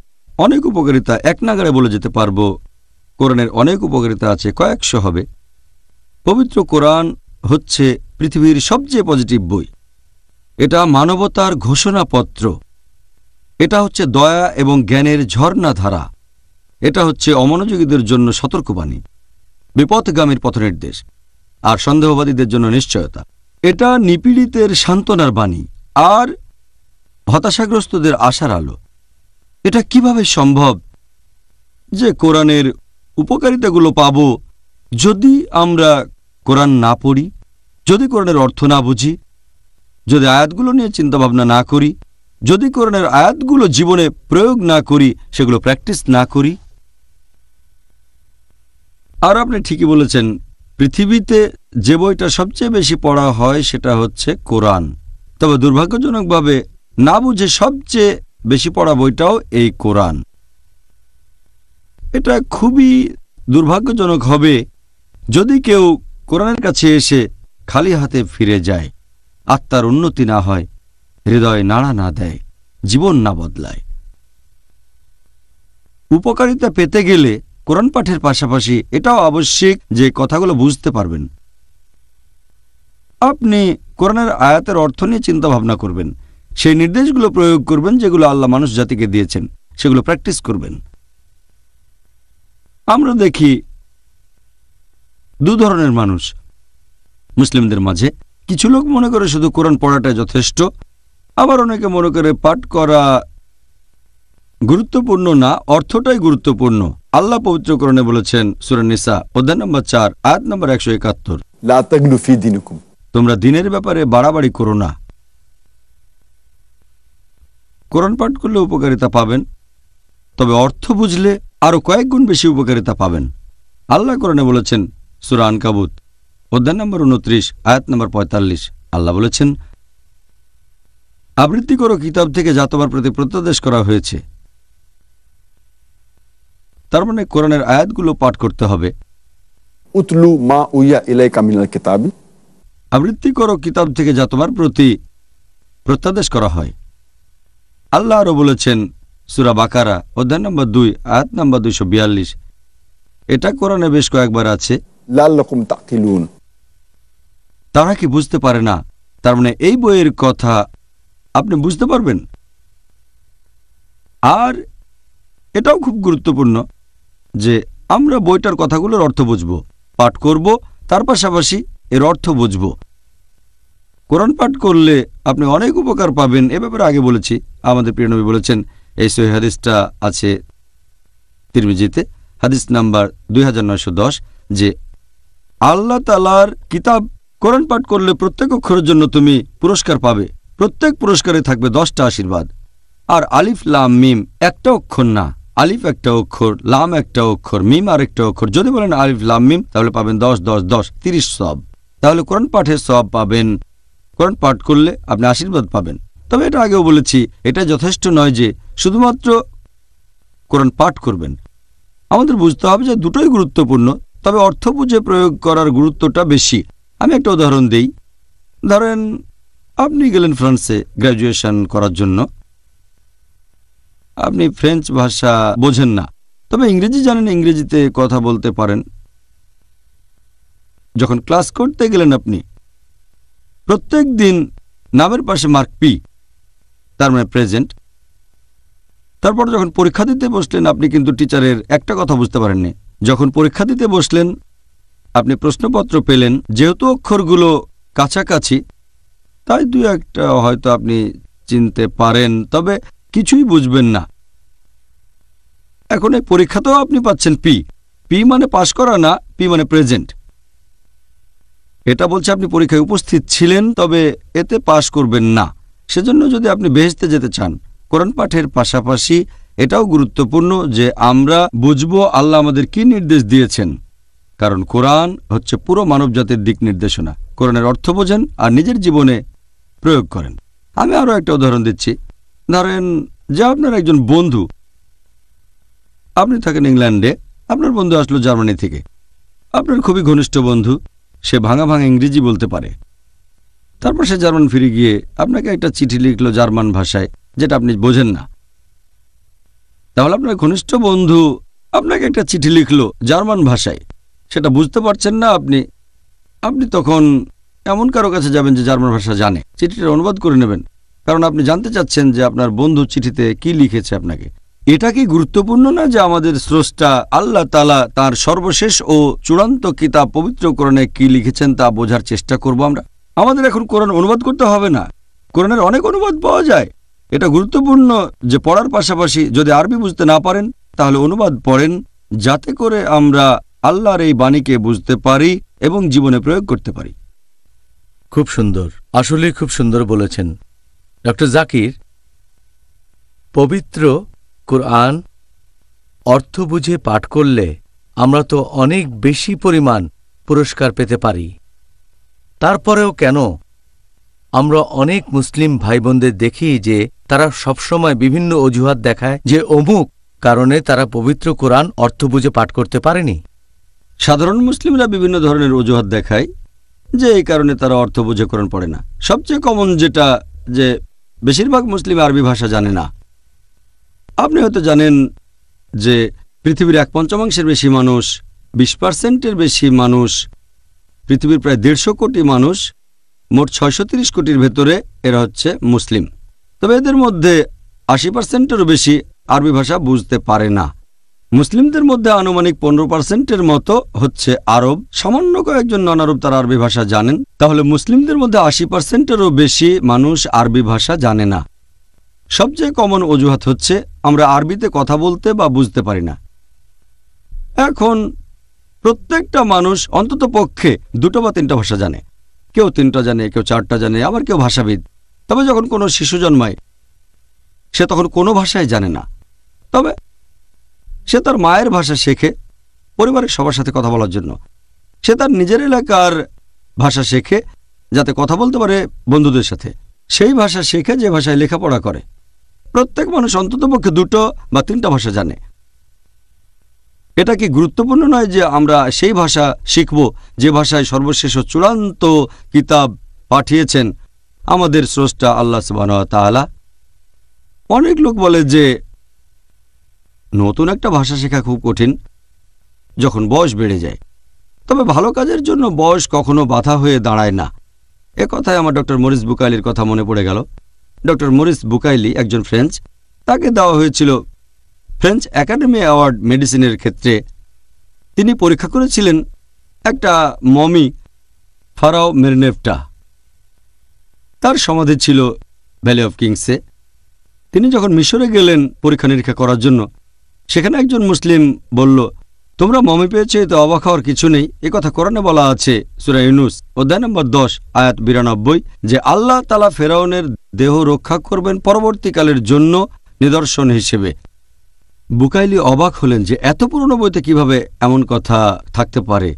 অনেক উপকারিতা এক নাগাড়ে বলে যেতে পারবো। কোরআনের অনেক উপকারিতা আছে, কয়েকশো হবে। পবিত্র কোরআন হচ্ছে পৃথিবীর সবচেয়ে পজিটিভ বই। এটা মানবতার ঘোষণাপত্র। এটা হচ্ছে দয়া এবং জ্ঞানের ঝর্ণাধারা। এটা হচ্ছে অমনোযোগীদের জন্য সতর্কবাণী, বিপথগামীর পথনির্দেশ, আর সন্দেহবাদীদের জন্য নিশ্চয়তা। এটা নিপীড়িতের সান্ত্বনার বাণী আর হতাশাগ্রস্তদের আশার আলো। এটা কিভাবে সম্ভব যে কোরআনের উপকারিতাগুলো পাব যদি আমরা কোরআন না পড়ি, যদি কোরআনের অর্থ না বুঝি, যদি আয়াতগুলো নিয়ে চিন্তাভাবনা না করি, যদি কোরআনের আয়াতগুলো জীবনে প্রয়োগ না করি, সেগুলো প্র্যাকটিস না করি? আর আপনি ঠিকই বলেছেন, পৃথিবীতে যে বইটা সবচেয়ে বেশি পড়া হয় সেটা হচ্ছে কোরআন। তবে দুর্ভাগ্যজনকভাবে না বুঝে সবচেয়ে বেশি পড়া বইটাও এই কোরআন। এটা খুবই দুর্ভাগ্যজনক হবে যদি কেউ কোরআনের কাছে এসে খালি হাতে ফিরে যায়, আত্মার উন্নতি না হয়, হৃদয় নাড়া না দেয়, জীবন না বদলায়। উপকারিতা পেতে গেলে কোরআন পাঠের পাশাপাশি এটাও আবশ্যিক যে কথাগুলো বুঝতে পারবেন। আপনি কোরআনের আয়াতের অর্থ নিয়ে চিন্তা ভাবনা করবেন, সেই নির্দেশগুলো প্রয়োগ করবেন যেগুলো আল্লাহ মানুষ জাতিকে দিয়েছেন, সেগুলো প্র্যাকটিস করবেন। আমরা দেখি দু ধরনের মানুষ মুসলিমদের মাঝে। কিছু লোক মনে করে শুধু কোরআন পড়াটাই যথেষ্ট, আবার অনেকে মনে করে পাঠ করা গুরুত্বপূর্ণ না, অর্থটাই গুরুত্বপূর্ণ। আল্লাহ পবিত্র কোরআনে বলেছেন সূরা নিসা অধ্যায় নম্বর 4 আয়াত নম্বর 171, লা তাগলু ফি দীনিকুম। তোমরা দিনের ব্যাপারে বাড়াবাড়ি করো না। কোরআন পাঠ করলে উপকারিতা পাবেন, তবে অর্থ বুঝলে আরো কয়েক গুণ বেশি উপকারিতা পাবেন। আল্লাহ কোরআনে বলেছেন সূরা আনকাবুত অধ্যায় নম্বর 29 আয়াত নম্বর 45, আল্লাহ বলেছেন, আবৃত্তি করো কিতাব থেকে যা তোমার প্রতি প্রত্যাদেশ করা হয়েছে। তার মানে কোরআনের আয়াতগুলো পাঠ করতে হবে। উতলু মা উইয়া ইলাইকা মিনাল কিতাবি। আবৃত্তি করো কিতাব থেকে যা তোমার প্রতি প্রত্যাদেশ করা হয়। আল্লাহ আরও বলেছেন সূরা বাকারা অধ্যায় নম্বর 2 আয়াত নম্বর 242, এটা কোরআনে বেশ কয়েকবার আছে। লাল্লাকুম তাকিলুন। তারা কি বুঝতে পারে না? তার মানে এই বইয়ের কথা আপনি বুঝতে পারবেন। আর এটাও খুব গুরুত্বপূর্ণ যে আমরা বইটার কথাগুলোর অর্থ বুঝব, পাঠ করব, তার পাশাপাশি এর অর্থ বুঝব। কোরআন পাঠ করলে আপনি অনেক উপকার পাবেন, এ ব্যাপারে আগে বলেছি। আমাদের প্রিয় নবী বলেছেন, এই সহিহ হাদিসটা আছে তিরমিজিতে, হাদিস নাম্বার 2910, যে আল্লাহ তাআলার কিতাব কোরআন পাঠ করলে প্রত্যেক অক্ষরের জন্য তুমি পুরস্কার পাবে। প্রত্যেক পুরস্কারে থাকবে 10টা আশীর্বাদ। আর আলিফ লাম মিম একটা অক্ষর না, আলিফ একটা অক্ষর, লাম একটা অক্ষর, মিম আরেকটা অক্ষর। যদি বলেন আলিফ লাম মিম, তাহলে পাবেন 10 10 10 30 সওয়াব। তাহলে কোরআন পাঠের সওয়াব পাবেন। কোরআন পাঠ করলে আপনি আশীর্বাদ পাবেন। তবে এটা আগেও বলেছি, এটা যথেষ্ট নয় যে শুধুমাত্র কোরআন পাঠ করবেন। আমাদের বুঝতে হবে যে দুটোই গুরুত্বপূর্ণ, তবে অর্থ বুঝে প্রয়োগ করার গুরুত্বটা বেশি। আমি একটা উদাহরণ দেই। ধরেন আপনি গেলেন ফ্রান্সে গ্র্যাজুয়েশন করার জন্য। আপনি ফ্রেঞ্চ ভাষা বোঝেন না, তবে ইংরেজি জানেন, ইংরেজিতে কথা বলতে পারেন। যখন ক্লাস করতে গেলেন আপনি প্রত্যেক দিন নামের পাশে মার্ক পি, তার মানে প্রেজেন্ট। তারপর যখন পরীক্ষা দিতে বসলেন আপনি কিন্তু টিচারের একটা কথা বুঝতে পারেননি। যখন পরীক্ষা দিতে বসলেন আপনি প্রশ্নপত্র পেলেন, যেহেতু অক্ষরগুলো কাছাকাছি তাই দু একটা হয়তো আপনি চিনতে পারেন, তবে কিছুই বুঝবেন না। এখন এই পরীক্ষাতেও আপনি পাচ্ছেন পি। পি মানে পাশ করা না, পি মানে প্রেজেন্ট। এটা বলছে আপনি পরীক্ষায় উপস্থিত ছিলেন, তবে এতে পাশ করবেন না। সেজন্য যদি আপনি বেহেশতে যেতে চান, কোরআন পাঠের পাশাপাশি এটাও গুরুত্বপূর্ণ যে আমরা বুঝবো আল্লাহ আমাদের কি নির্দেশ দিয়েছেন। কারণ কোরআন হচ্ছে পুরো মানবজাতির দিক নির্দেশনা। কোরআনের অর্থ বোঝেন আর নিজের জীবনে প্রয়োগ করেন। আমি আরও একটা উদাহরণ দিচ্ছি। ধরেন যে আপনার একজন বন্ধু, আপনি থাকেন ইংল্যান্ডে, আপনার বন্ধু আসলো জার্মানি থেকে। আপনার খুবই ঘনিষ্ঠ বন্ধু, সে ভাঙা ভাঙা ইংরেজি বলতে পারে। তারপর সে জার্মান ফিরে গিয়ে আপনাকে একটা চিঠি লিখলো জার্মান ভাষায়, যেটা আপনি বোঝেন না। তাহলে আপনার ঘনিষ্ঠ বন্ধু আপনাকে একটা চিঠি লিখলো জার্মান ভাষায়, সেটা বুঝতে পারছেন না আপনি তখন এমন কারো কাছে যাবেন যে জার্মান ভাষা জানে, চিঠিটা অনুবাদ করে নেবেন, কারণ আপনি জানতে চাচ্ছেন যে আপনার বন্ধু চিঠিতে কি লিখেছে আপনাকে। এটা কি গুরুত্বপূর্ণ না যে আমাদের স্রষ্টা আল্লাহ তাআলা তার সর্বশেষ ও চূড়ান্ত কিতাব পবিত্র কোরআনে কি লিখেছেন তা বোঝার চেষ্টা করব আমরা। আমাদের এখন কোরআন অনুবাদ করতে হবে না, কোরআনের অনেক অনুবাদ পাওয়া যায়। এটা গুরুত্বপূর্ণ যে পড়ার পাশাপাশি যদি আরবি বুঝতে না পারেন তাহলে অনুবাদ পড়েন, যাতে করে আমরা আল্লাহর এই বাণীকে বুঝতে পারি এবং জীবনে প্রয়োগ করতে পারি। খুব সুন্দর, আসলে খুব সুন্দর বলেছেন ডক্টর জাকির। পবিত্র কুরআন অর্থ বুঝে পাঠ করলে আমরা তো অনেক বেশি পরিমাণ পুরস্কার পেতে পারি। তারপরেও কেন আমরা অনেক মুসলিম ভাইবোনদের দেখি যে তারা সবসময় বিভিন্ন অজুহাত দেখায় যে অমুক কারণে তারা পবিত্র কোরআন অর্থ বুঝে পাঠ করতে পারেনি। সাধারণ মুসলিমরা বিভিন্ন ধরনের অজুহাত দেখায় যে এই কারণে তারা অর্থ বুঝে কোরআন পড়ে না। সবচেয়ে কমন যেটা, যে বেশিরভাগ মুসলিম আরবি ভাষা জানে না। আপনি হয়তো জানেন যে পৃথিবীর 1/5 বেশি মানুষ, 20% বেশি মানুষ, পৃথিবীর প্রায় 150 কোটি মানুষ, মোট 630 কোটির ভেতরে এরা হচ্ছে মুসলিম। তবে এদের মধ্যে 80%-এরও বেশি আরবি ভাষা বুঝতে পারে না। মুসলিমদের মধ্যে আনুমানিক 15%-এর মতো হচ্ছে আরব, সামান্য কয়েকজন নন আরব তারা আরবি ভাষা জানেন। তাহলে মুসলিমদের মধ্যে 80%-এরও বেশি মানুষ আরবি ভাষা জানে না। সবচেয়ে কমন অজুহাত হচ্ছে আমরা আরবিতে কথা বলতে বা বুঝতে পারি না। এখন প্রত্যেকটা মানুষ অন্তত পক্ষে 2 বা 3টা ভাষা জানে, কেউ 3টা জানে, কেউ 4টা জানে, আবার কেউ ভাষাবিদ। তবে যখন কোনো শিশু জন্মায় সে তখন কোনো ভাষাই জানে না, তবে সে তার মায়ের ভাষা শেখে পরিবারের সবার সাথে কথা বলার জন্য। সে তার নিজের এলাকার ভাষা শেখে যাতে কথা বলতে পারে বন্ধুদের সাথে। সেই ভাষা শেখে যে ভাষায় লেখাপড়া করে। প্রত্যেক মানুষ অন্ততপক্ষে 2 বা 3টা ভাষা জানে। এটা কি গুরুত্বপূর্ণ নয় যে আমরা সেই ভাষা শিখব যে ভাষায় সর্বশেষ ও চূড়ান্ত কিতাব পাঠিয়েছেন আমাদের স্রষ্টা আল্লাহ সুবহানাহু ওয়া তাআলা? অনেক লোক বলে যে নতুন একটা ভাষা শেখা খুব কঠিন যখন বয়স বেড়ে যায়। তবে ভালো কাজের জন্য বয়স কখনো বাধা হয়ে দাঁড়ায় না। এ কথায় আমার ডক্টর মরিস বুকাইলির কথা মনে পড়ে গেল। ডক্টর মরিস বুকাইলি একজন ফ্রেঞ্চ, তাকে দেওয়া হয়েছিল ফ্রেঞ্চ একাডেমি অ্যাওয়ার্ড মেডিসিনের ক্ষেত্রে। তিনি পরীক্ষা করেছিলেন একটা মমি ফারাও মেরনেফটা, তার সমাধি ছিল ভ্যালি অফ কিংসে। তিনি যখন মিশরে গেলেন পরীক্ষা নিরীক্ষা করার জন্য, সেখানে একজন মুসলিম বলল, তোমরা মমি পেয়েছো, এতে অবাক হওয়ার কিছু নেই। কথা কোরআনে বলা আছে সূরা ইউনূস অধ্যায় নম্বর 10 আয়াত 92 যে আল্লাহ তাআলা ফেরাউনের দেহ রক্ষা করবেন পরবর্তীকালের জন্য নিদর্শন হিসেবে। বুকাইলি অবাক হলেন যে এত পুরনো বইতে কিভাবে এমন কথা থাকতে পারে,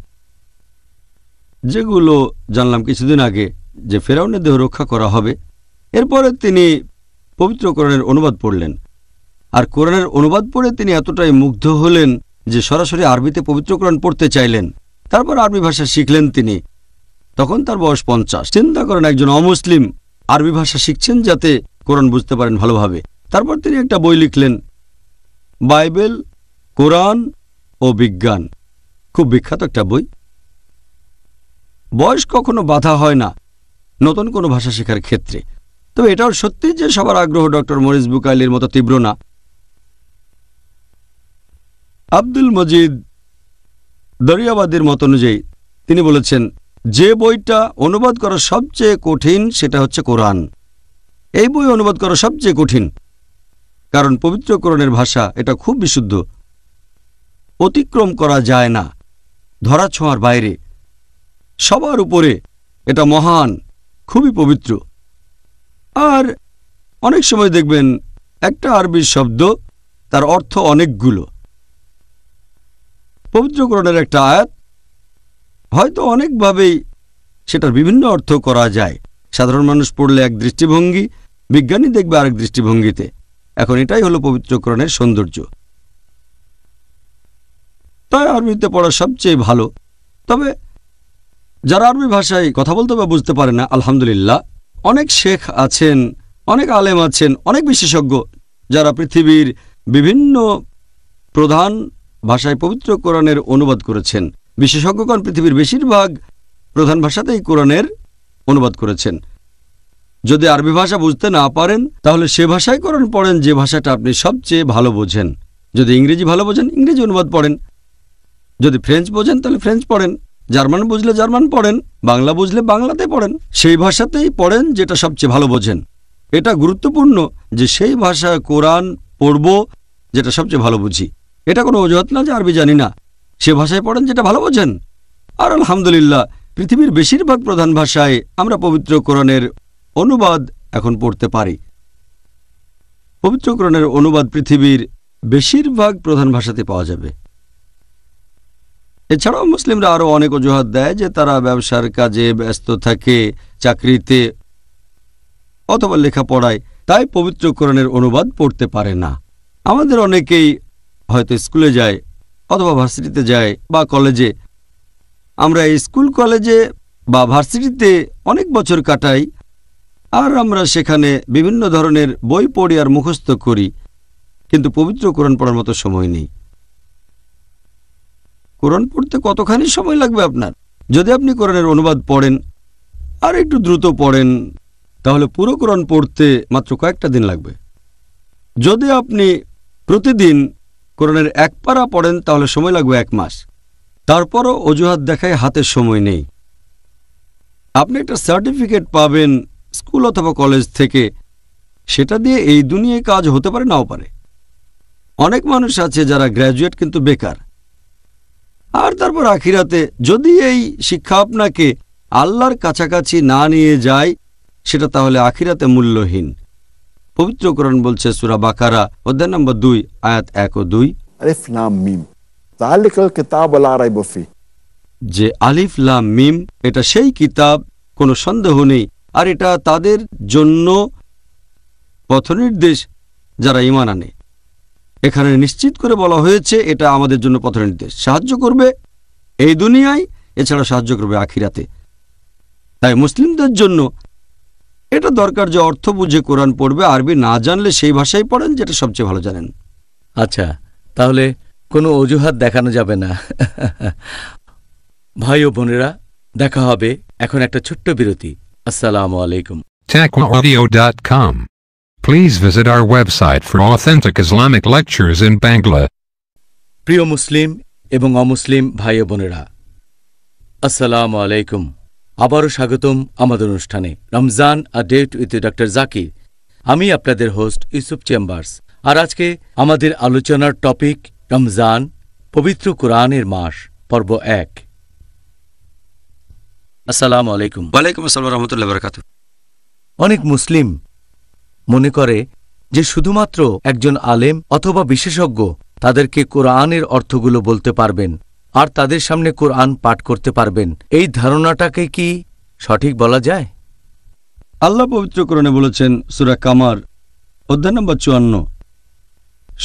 যেগুলো জানলাম কিছুদিন আগে যে ফেরাউনের দেহ রক্ষা করা হবে। এরপরে তিনি পবিত্র কোরআনের অনুবাদ পড়লেন, আর কোরআনের অনুবাদ পড়ে তিনি এতটাই মুগ্ধ হলেন যে সরাসরি আরবিতে পবিত্র কোরআন পড়তে চাইলেন। তারপর আরবি ভাষা শিখলেন তিনি। তখন তার বয়স 50। চিন্তা করেন, একজন অমুসলিম আরবি ভাষা শিখছেন যাতে কোরআন বুঝতে পারেন ভালোভাবে। তারপর তিনি একটা বই লিখলেন, বাইবেল, কোরআন ও বিজ্ঞান। খুব বিখ্যাত একটা বই। বয়স কখনো বাধা হয় না নতুন কোনো ভাষা শেখার ক্ষেত্রে। তবে এটাও সত্যি যে সবার আগ্রহ ডক্টর মরিস বুকাইলির মতো তীব্র না। আব্দুল মজিদ দরিয়াবাদীর মত অনুযায়ী তিনি বলেছেন, যে বইটা অনুবাদ করা সবচেয়ে কঠিন সেটা হচ্ছে কোরআন। এই বই অনুবাদ করা সবচেয়ে কঠিন, কারণ পবিত্র কোরআনের ভাষা এটা খুব বিশুদ্ধ, অতিক্রম করা যায় না, ধরাছোঁয়ার বাইরে, সবার উপরে। এটা মহান, খুবই পবিত্র। আর অনেক সময় দেখবেন একটা আরবি শব্দ তার অর্থ অনেকগুলো। পবিত্র কোরআনের একটা আয়াত হয়তো অনেকভাবেই সেটার বিভিন্ন অর্থ করা যায়। সাধারণ মানুষ পড়লে এক দৃষ্টিভঙ্গি, বিজ্ঞানী দেখবে আরেক দৃষ্টিভঙ্গিতে। এখন এটাই হলো পবিত্র কোরআনের সৌন্দর্য। তাই আরবিতে পড়া সবচেয়ে ভালো। তবে যারা আরবি ভাষায় কথা বলতে বা বুঝতে পারে না, আলহামদুলিল্লাহ অনেক শেখ আছেন, অনেক আলেম আছেন, অনেক বিশেষজ্ঞ যারা পৃথিবীর বিভিন্ন প্রধান ভাষায় পবিত্র কোরআনের অনুবাদ করেছেন। বিশেষজ্ঞগণ পৃথিবীর বেশিরভাগ প্রধান ভাষাতেই কোরআনের অনুবাদ করেছেন। যদি আরবি ভাষা বুঝতে না পারেন তাহলে সে ভাষায় কোরআন পড়েন যে ভাষাটা আপনি সবচেয়ে ভালো বোঝেন। যদি ইংরেজি ভালো বোঝেন ইংরেজি অনুবাদ পড়েন, যদি ফ্রেঞ্চ বোঝেন তাহলে ফ্রেঞ্চ পড়েন, জার্মান বুঝলে জার্মান পড়েন, বাংলা বুঝলে বাংলাতে পড়েন। সেই ভাষাতেই পড়েন যেটা সবচেয়ে ভালো বোঝেন। এটা গুরুত্বপূর্ণ যে সেই ভাষায় কোরআন পড়ব যেটা সবচেয়ে ভালো বুঝি। এটা কোনো অজুহাত না যে আরবি জানি না, সে ভাষায় পড়েন যেটা ভালো বোঝেন। আর আলহামদুলিল্লাহ পৃথিবীর বেশিরভাগ প্রধান ভাষায় আমরা পবিত্র কোরআনের অনুবাদ এখন পড়তে পারি। পবিত্র কোরআনের অনুবাদ পৃথিবীর বেশিরভাগ প্রধান ভাষাতে পাওয়া যাবে। এছাড়াও মুসলিমরা আরও অনেক অজুহাত দেয় যে তারা ব্যবসার কাজে ব্যস্ত থাকে, চাকরিতে অথবা লেখাপড়ায়, তাই পবিত্র কোরআনের অনুবাদ পড়তে পারে না। আমাদের অনেকেই হয়তো স্কুলে যায় অথবা ভার্সিটিতে যায় বা কলেজে। আমরা এই স্কুল কলেজে বা ভার্সিটিতে অনেক বছর কাটাই, আর আমরা সেখানে বিভিন্ন ধরনের বই পড়ি আর মুখস্থ করি, কিন্তু পবিত্র কোরআন পড়ার মতো সময় নেই। কোরআন পড়তে কতখানি সময় লাগবে আপনার? যদি আপনি কোরআনের অনুবাদ পড়েন আর একটু দ্রুত পড়েন তাহলে পুরো কোরআন পড়তে মাত্র কয়েকটা দিন লাগবে। যদি আপনি প্রতিদিন কোরআনের এক পারা পড়েন তাহলে সময় লাগবে 1 মাস। তারপরও অজুহাত দেখায় হাতে সময় নেই। আপনি একটা সার্টিফিকেট পাবেন স্কুল অথবা কলেজ থেকে, সেটা দিয়ে এই দুনিয়ায় কাজ হতে পারে নাও পারে। অনেক মানুষ আছে যারা গ্র্যাজুয়েট কিন্তু বেকার। আর তারপর আখিরাতে যদি এই শিক্ষা আপনাকে আল্লাহর কাছাকাছি না নিয়ে যায় সেটা তাহলে আখিরাতে মূল্যহীন। পবিত্র কোরআন বলছে সূরা বাকারা অধ্যায় নম্বর 2 আয়াত 1 ও 2, আলিফ লাম মিম যালিকাল কিতাবু লা রাইবা ফিহি, যে আলিফ লাম মিম এটা সেই কিতাব, কোনো সন্দেহ নেই, আর এটা তাদের জন্য পথনির্দেশ যারা ঈমান আনে। এখানে নিশ্চিত করে বলা হয়েছে এটা আমাদের জন্য পথনির্দেশ, সাহায্য করবে এই দুনিয়ায়, এছাড়া সাহায্য করবে আখিরাতে। তাই মুসলিমদের জন্য এটা দরকার যে অর্থ বুঝে কোরআন পড়বে, আরবি না জানলে সেই ভাষায় পড়েন যেটা সবচেয়ে ভালো জানেন। আচ্ছা, তাহলে কোনো অজুহাত দেখানো যাবে না। ভাই ও বোনেরা, দেখা হবে এখন একটা ছোট্ট বিরতি। আসসালামু আলাইকুম। TechWaudio.com Please visit our website for authentic Islamic lectures in Bangla. প্রিয় মুসলিম এবং অমুসলিম ভাই ও বোনেরা, আসসালামু আলাইকুম। আবারও স্বাগতম আমাদের অনুষ্ঠানে Ramzan a date with doctor Zakir. আমি আপনাদের হোস্ট ইউসুফ চেম্বার্স। আর আজকে আমাদের আলোচনার টপিক রমজান, পবিত্র কোরআনের মাস, পর্ব 1। আসসালামু আলাইকুম। ওয়ালাইকুম আসসালাম রহমতুল্লাহ বরকাত। অনেক মুসলিম মনে করে যে শুধুমাত্র একজন আলেম অথবা বিশেষজ্ঞ তাদেরকে কোরআনের অর্থগুলো বলতে পারবেন আর তাদের সামনে কোরআন পাঠ করতে পারবেন। এই ধারণাটাকে কি সঠিক বলা যায়? আল্লাহ পবিত্র কোরআনে বলেছেন সূরা কামার অধ্যায় নম্বর 54,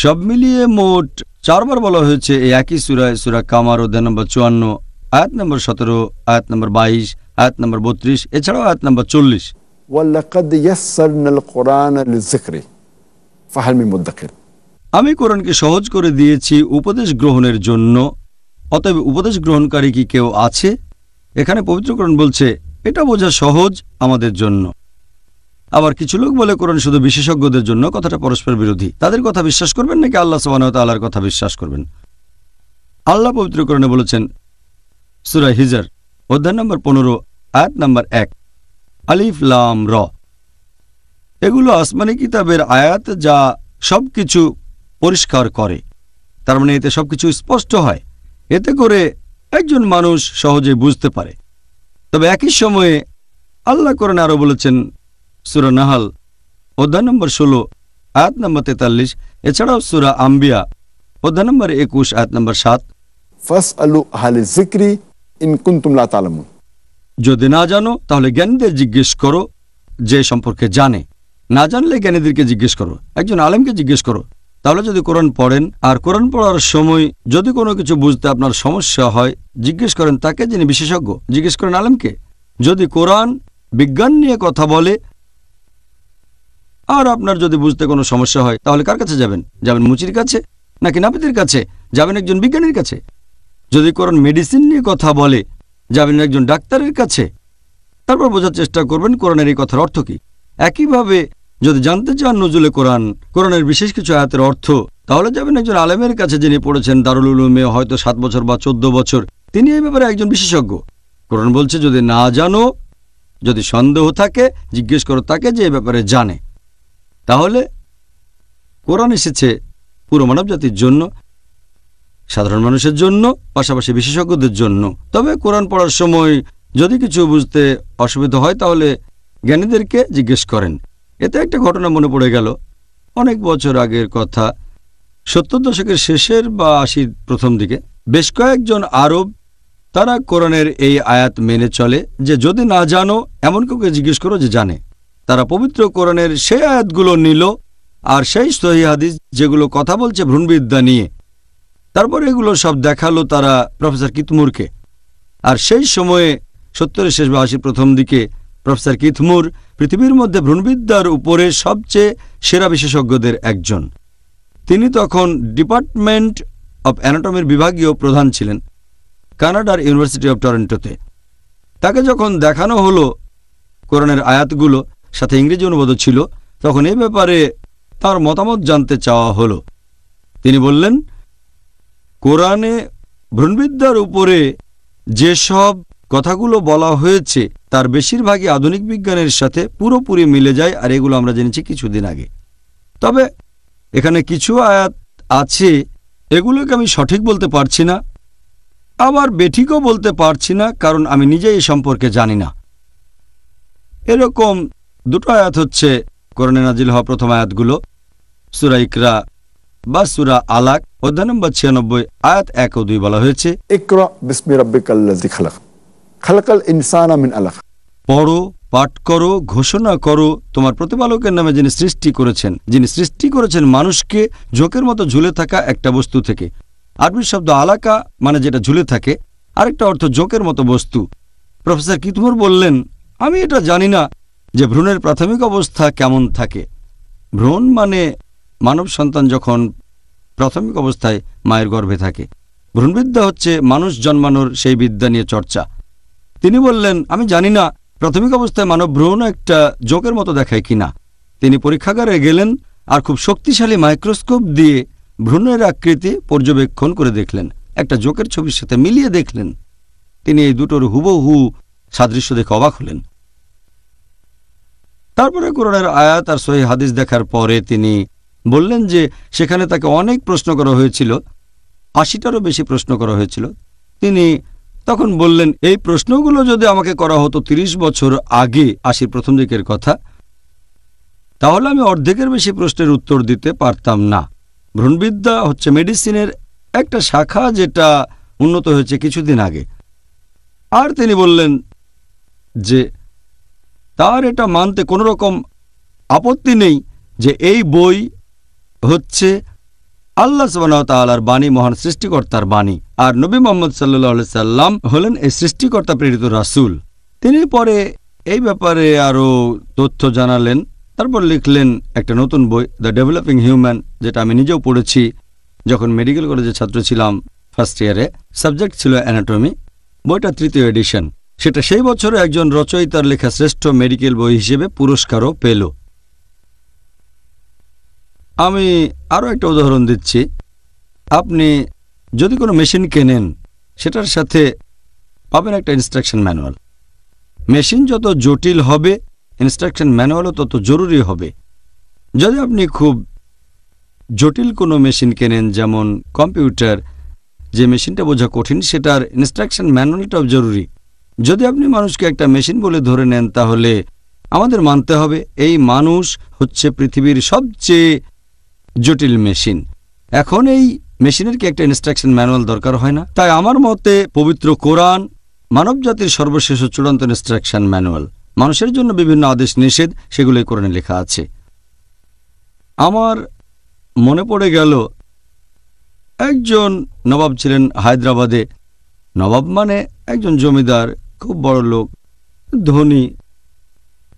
সব মিলিয়ে মোট 4 বার বলা হয়েছে এই একই সূরায়। সূরা কামার অধ্যায় নম্বর 54, আয়াত নম্বর 17, আয়াত নম্বর 22, আয়াত নম্বর 32, এছাড়াও আয়াত নম্বর 40। ওয়ালাকাদ ইয়াসসারনাল কুরআনা লিযিকরি ফাহাল মিন মুদ্দাকির। আমি কোরআনকে সহজ করে দিয়েছি উপদেশ গ্রহণের জন্য, অতএব উপদেশ গ্রহণকারী কি কেউ আছে? এখানে পবিত্র কোরআন বলছে এটা বোঝা সহজ আমাদের জন্য। আবার কিছু লোক বলে কোরআন শুধু বিশেষজ্ঞদের জন্য। কথাটা পরস্পর বিরোধী। তাদের কথা বিশ্বাস করবেন নাকি আল্লাহ সুবহানাহু ওয়া তাআলার কথা বিশ্বাস করবেন? আল্লাহ পবিত্র কোরআনে বলেছেন সূরা হিজর অধ্যায় নম্বর 15, আয়াত নম্বর 1, আলিফ লাম র। এগুলো আসমানি কিতাবের আয়াত যা সবকিছু পরিষ্কার করে। তার মানে এতে সবকিছু স্পষ্ট হয়, এতে করে একজন মানুষ সহজে বুঝতে পারে। তবে একই সময়ে আল্লাহ কোরআনে আরো বলেছেন সূরা নাহাল অধ্যায় নম্বর 16, আয়াত নম্বর 43, এছাড়াও সূরা আম্বিয়া অধ্যায় নম্বর 21, আয়াত নম্বর 7, ফাসআলু আহলা যিকরি ইন কুনতুম লা তা'লামুন। যদি না জানো তাহলে জ্ঞানীদের জিজ্ঞেস করো যে সম্পর্কে জানে। না জানলে জ্ঞানীদেরকে জিজ্ঞেস করো, একজন আলেমকে জিজ্ঞেস করো। তাহলে যদি কোরআন পড়েন আর কোরআন পড়ার সময় যদি কোনো কিছু বুঝতে আপনার সমস্যা হয়, জিজ্ঞেস করেন তাকে যিনি বিশেষজ্ঞ, জিজ্ঞেস করেন আলেমকে। যদি কোরআন বিজ্ঞান নিয়ে কথা বলে আর আপনার যদি বুঝতে কোনো সমস্যা হয়, তাহলে কার কাছে যাবেন? যাবেন মুচির কাছে নাকি নাপিতের কাছে? যাবেন একজন বিজ্ঞানীর কাছে। যদি কোরআন মেডিসিন নিয়ে কথা বলে, যাবেন একজন ডাক্তারের কাছে। তারপর বোঝার চেষ্টা করবেন কোরআনের এই কথার অর্থ কি। একইভাবে যদি জানতে চান নজুলে কোরআনের বিশেষ কিছু আয়াতের অর্থ, তাহলে যাবেন একজন আলেমের কাছে যিনি পড়েছেন দারুল উলুমে হয়তো 7 বছর বা 14 বছর। তিনি এই ব্যাপারে একজন বিশেষজ্ঞ। কোরআন বলছে যদি না জানো, যদি সন্দেহ থাকে, জিজ্ঞেস করো তাকে যে এই ব্যাপারে জানে। তাহলে কোরআন এসেছে পুরো মানবজাতির জন্য, সাধারণ মানুষের জন্য, পাশাপাশি বিশেষজ্ঞদের জন্য। তবে কোরআন পড়ার সময় যদি কিছু বুঝতে অসুবিধা হয় তাহলে জ্ঞানীদেরকে জিজ্ঞেস করেন। এতে একটা ঘটনা মনে পড়ে গেল, অনেক বছর আগের কথা, 70 দশকের শেষের বা 80 প্রথম দিকে বেশ কয়েকজন আরব তারা কোরআনের এই আয়াত মেনে চলে যে যদি না জানো এমন কাউকে জিজ্ঞেস করো যে জানে। তারা পবিত্র কোরআনের সেই আয়াতগুলো নিল আর সেই সহিহ হাদিস যেগুলো কথা বলছে ভ্রূণবিদ্যা নিয়ে, তারপর এগুলো সব দেখালো তারা প্রফেসর কিতমুরকে। আর সেই সময়ে 70-এর শেষ বা 80 প্রথম দিকে প্রফেসর কিতমুর পৃথিবীর মধ্যে ভ্রূণবিদ্যার উপরে সবচেয়ে সেরা বিশেষজ্ঞদের একজন। তিনি তখন ডিপার্টমেন্ট অব অ্যানাটমির বিভাগীয় প্রধান ছিলেন কানাডার ইউনিভার্সিটি অব টরন্টোতে। তাকে যখন দেখানো হলো কোরআনের আয়াতগুলো, সাথে ইংরেজি অনুবাদও ছিল, তখন এই ব্যাপারে তার মতামত জানতে চাওয়া হলো। তিনি বললেন কোরআনে ভ্রূণবিদ্যার উপরে যেসব কথাগুলো বলা হয়েছে তার বেশিরভাগই আধুনিক বিজ্ঞানের সাথে পুরোপুরি মিলে যায়, আর এগুলো আমরা জেনেছি কিছুদিন আগে। তবে এখানে কিছু আয়াত আছে এগুলোকে আমি সঠিক বলতে পারছি না, আবার বেঠিকও বলতে পারছি না, কারণ আমি নিজে এই সম্পর্কে জানি না। এরকম দুটো আয়াত হচ্ছে কোরআনে নাজিল হওয়া প্রথম আয়াতগুলো, সূরা ইকরা বা সূরা আলাক অধ্যায় নম্বর 96 আয়াত 1 ও 2 বলা হয়েছে ইকরা বিসমি রাব্বিকাল্লাযী খালাক খালাকাল ইনসানা মিন আলাক। পড়ো, পাঠ করো, ঘোষণা করো তোমার প্রতিপালকের নামে যিনি সৃষ্টি করেছেন মানুষকে ঝোঁকের মতো ঝুলে থাকা একটা বস্তু থেকে। আরবি শব্দ আলাকা মানে যেটা ঝুলে থাকে, আরেকটা অর্থ ঝোঁকের মতো বস্তু। প্রফেসর কিতমুর বললেন আমি এটা জানি না যে ভ্রূণের প্রাথমিক অবস্থা কেমন থাকে। ভ্রূণ মানে মানব সন্তান যখন প্রাথমিক অবস্থায় মায়ের গর্ভে থাকে। ভ্রূণবিদ্যা হচ্ছে মানুষ জন্মানোর সেই বিদ্যা নিয়ে চর্চা। তিনি বললেন আমি জানি না প্রাথমিক অবস্থায় মানব ভ্রূণ একটা জোকের মতো দেখায় কিনা। তিনি পরীক্ষাগারে গেলেন আর খুব শক্তিশালী মাইক্রোস্কোপ দিয়ে ভ্রূণের আকৃতি পর্যবেক্ষণ করে দেখলেন, একটা জোকের ছবির সাথে মিলিয়ে দেখলেন। তিনি এই দুটোর হুবহু সাদৃশ্য দেখে অবাক হলেন। তারপরে কোরআনের আয়াত আর সহিহ হাদিস দেখার পরে তিনি বললেন যে সেখানে তাকে অনেক প্রশ্ন করা হয়েছিল, ৮০টারও বেশি প্রশ্ন করা হয়েছিল। তিনি তখন বললেন, এই প্রশ্নগুলো যদি আমাকে করা হতো ৩০ বছর আগে, ৮০ প্রথম দিকের কথা, তাহলে আমি অর্ধেকের বেশি প্রশ্নের উত্তর দিতে পারতাম না। ভ্রূণবিদ্যা হচ্ছে মেডিসিনের একটা শাখা যেটা উন্নত হয়েছে কিছুদিন আগে। আর তিনি বললেন যে তার এটা মানতে কোনো রকম আপত্তি নেই যে এই বই হচ্ছে আল্লাহ সুবহানাহু ওয়া তাআলার বাণী, মহান সৃষ্টিকর্তার বাণী, আর নবী মুহাম্মদ সাল্লাল্লাহু আলাইহি সাল্লাম হলেন এই সৃষ্টিকর্তা প্রেরিত রাসূল। তিনি পরে এই ব্যাপারে আরও তথ্য জানালেন। তারপর লিখলেন একটা নতুন বই, দ্য ডেভেলপিং হিউম্যান, যেটা আমি নিজেও পড়েছি যখন মেডিকেল কলেজে ছাত্র ছিলাম ফার্স্ট ইয়ারে। সাবজেক্ট ছিল অ্যানাটমি। বইটা ৩য় এডিশন। সেটা সেই বছরে একজন রচয়িতার লেখা শ্রেষ্ঠ মেডিকেল বই হিসেবে পুরস্কারও পেল। আমি আরও একটা উদাহরণ দিচ্ছি। আপনি যদি কোনো মেশিন কেনেন, সেটার সাথে পাবেন একটা ইনস্ট্রাকশন ম্যানুয়াল। মেশিন যত জটিল হবে, ইনস্ট্রাকশন ম্যানুয়ালও তত জরুরি হবে। যদি আপনি খুব জটিল কোনো মেশিন কেনেন, যেমন কম্পিউটার, যে মেশিনটা বোঝা কঠিন, সেটার ইনস্ট্রাকশন ম্যানুয়ালটাও জরুরি। যদি আপনি মানুষকে একটা মেশিন বলে ধরে নেন, তাহলে আমাদের মানতে হবে এই মানুষ হচ্ছে পৃথিবীর সবচেয়ে জটিল মেশিন। এখন এই মেশিনের কি একটা ইনস্ট্রাকশন ম্যানুয়াল দরকার হয় না? তাই আমার মতে পবিত্র কোরআন মানবজাতির সর্বশেষ ও চূড়ান্ত ইনস্ট্রাকশন ম্যানুয়াল। মানুষের জন্য বিভিন্ন আদেশ নিষেধ, সেগুলোই কোরআনে লেখা আছে। আমার মনে পড়ে গেল, একজন নবাব ছিলেন হায়দ্রাবাদে। নবাব মানে একজন জমিদার, খুব বড় লোক, ধনী।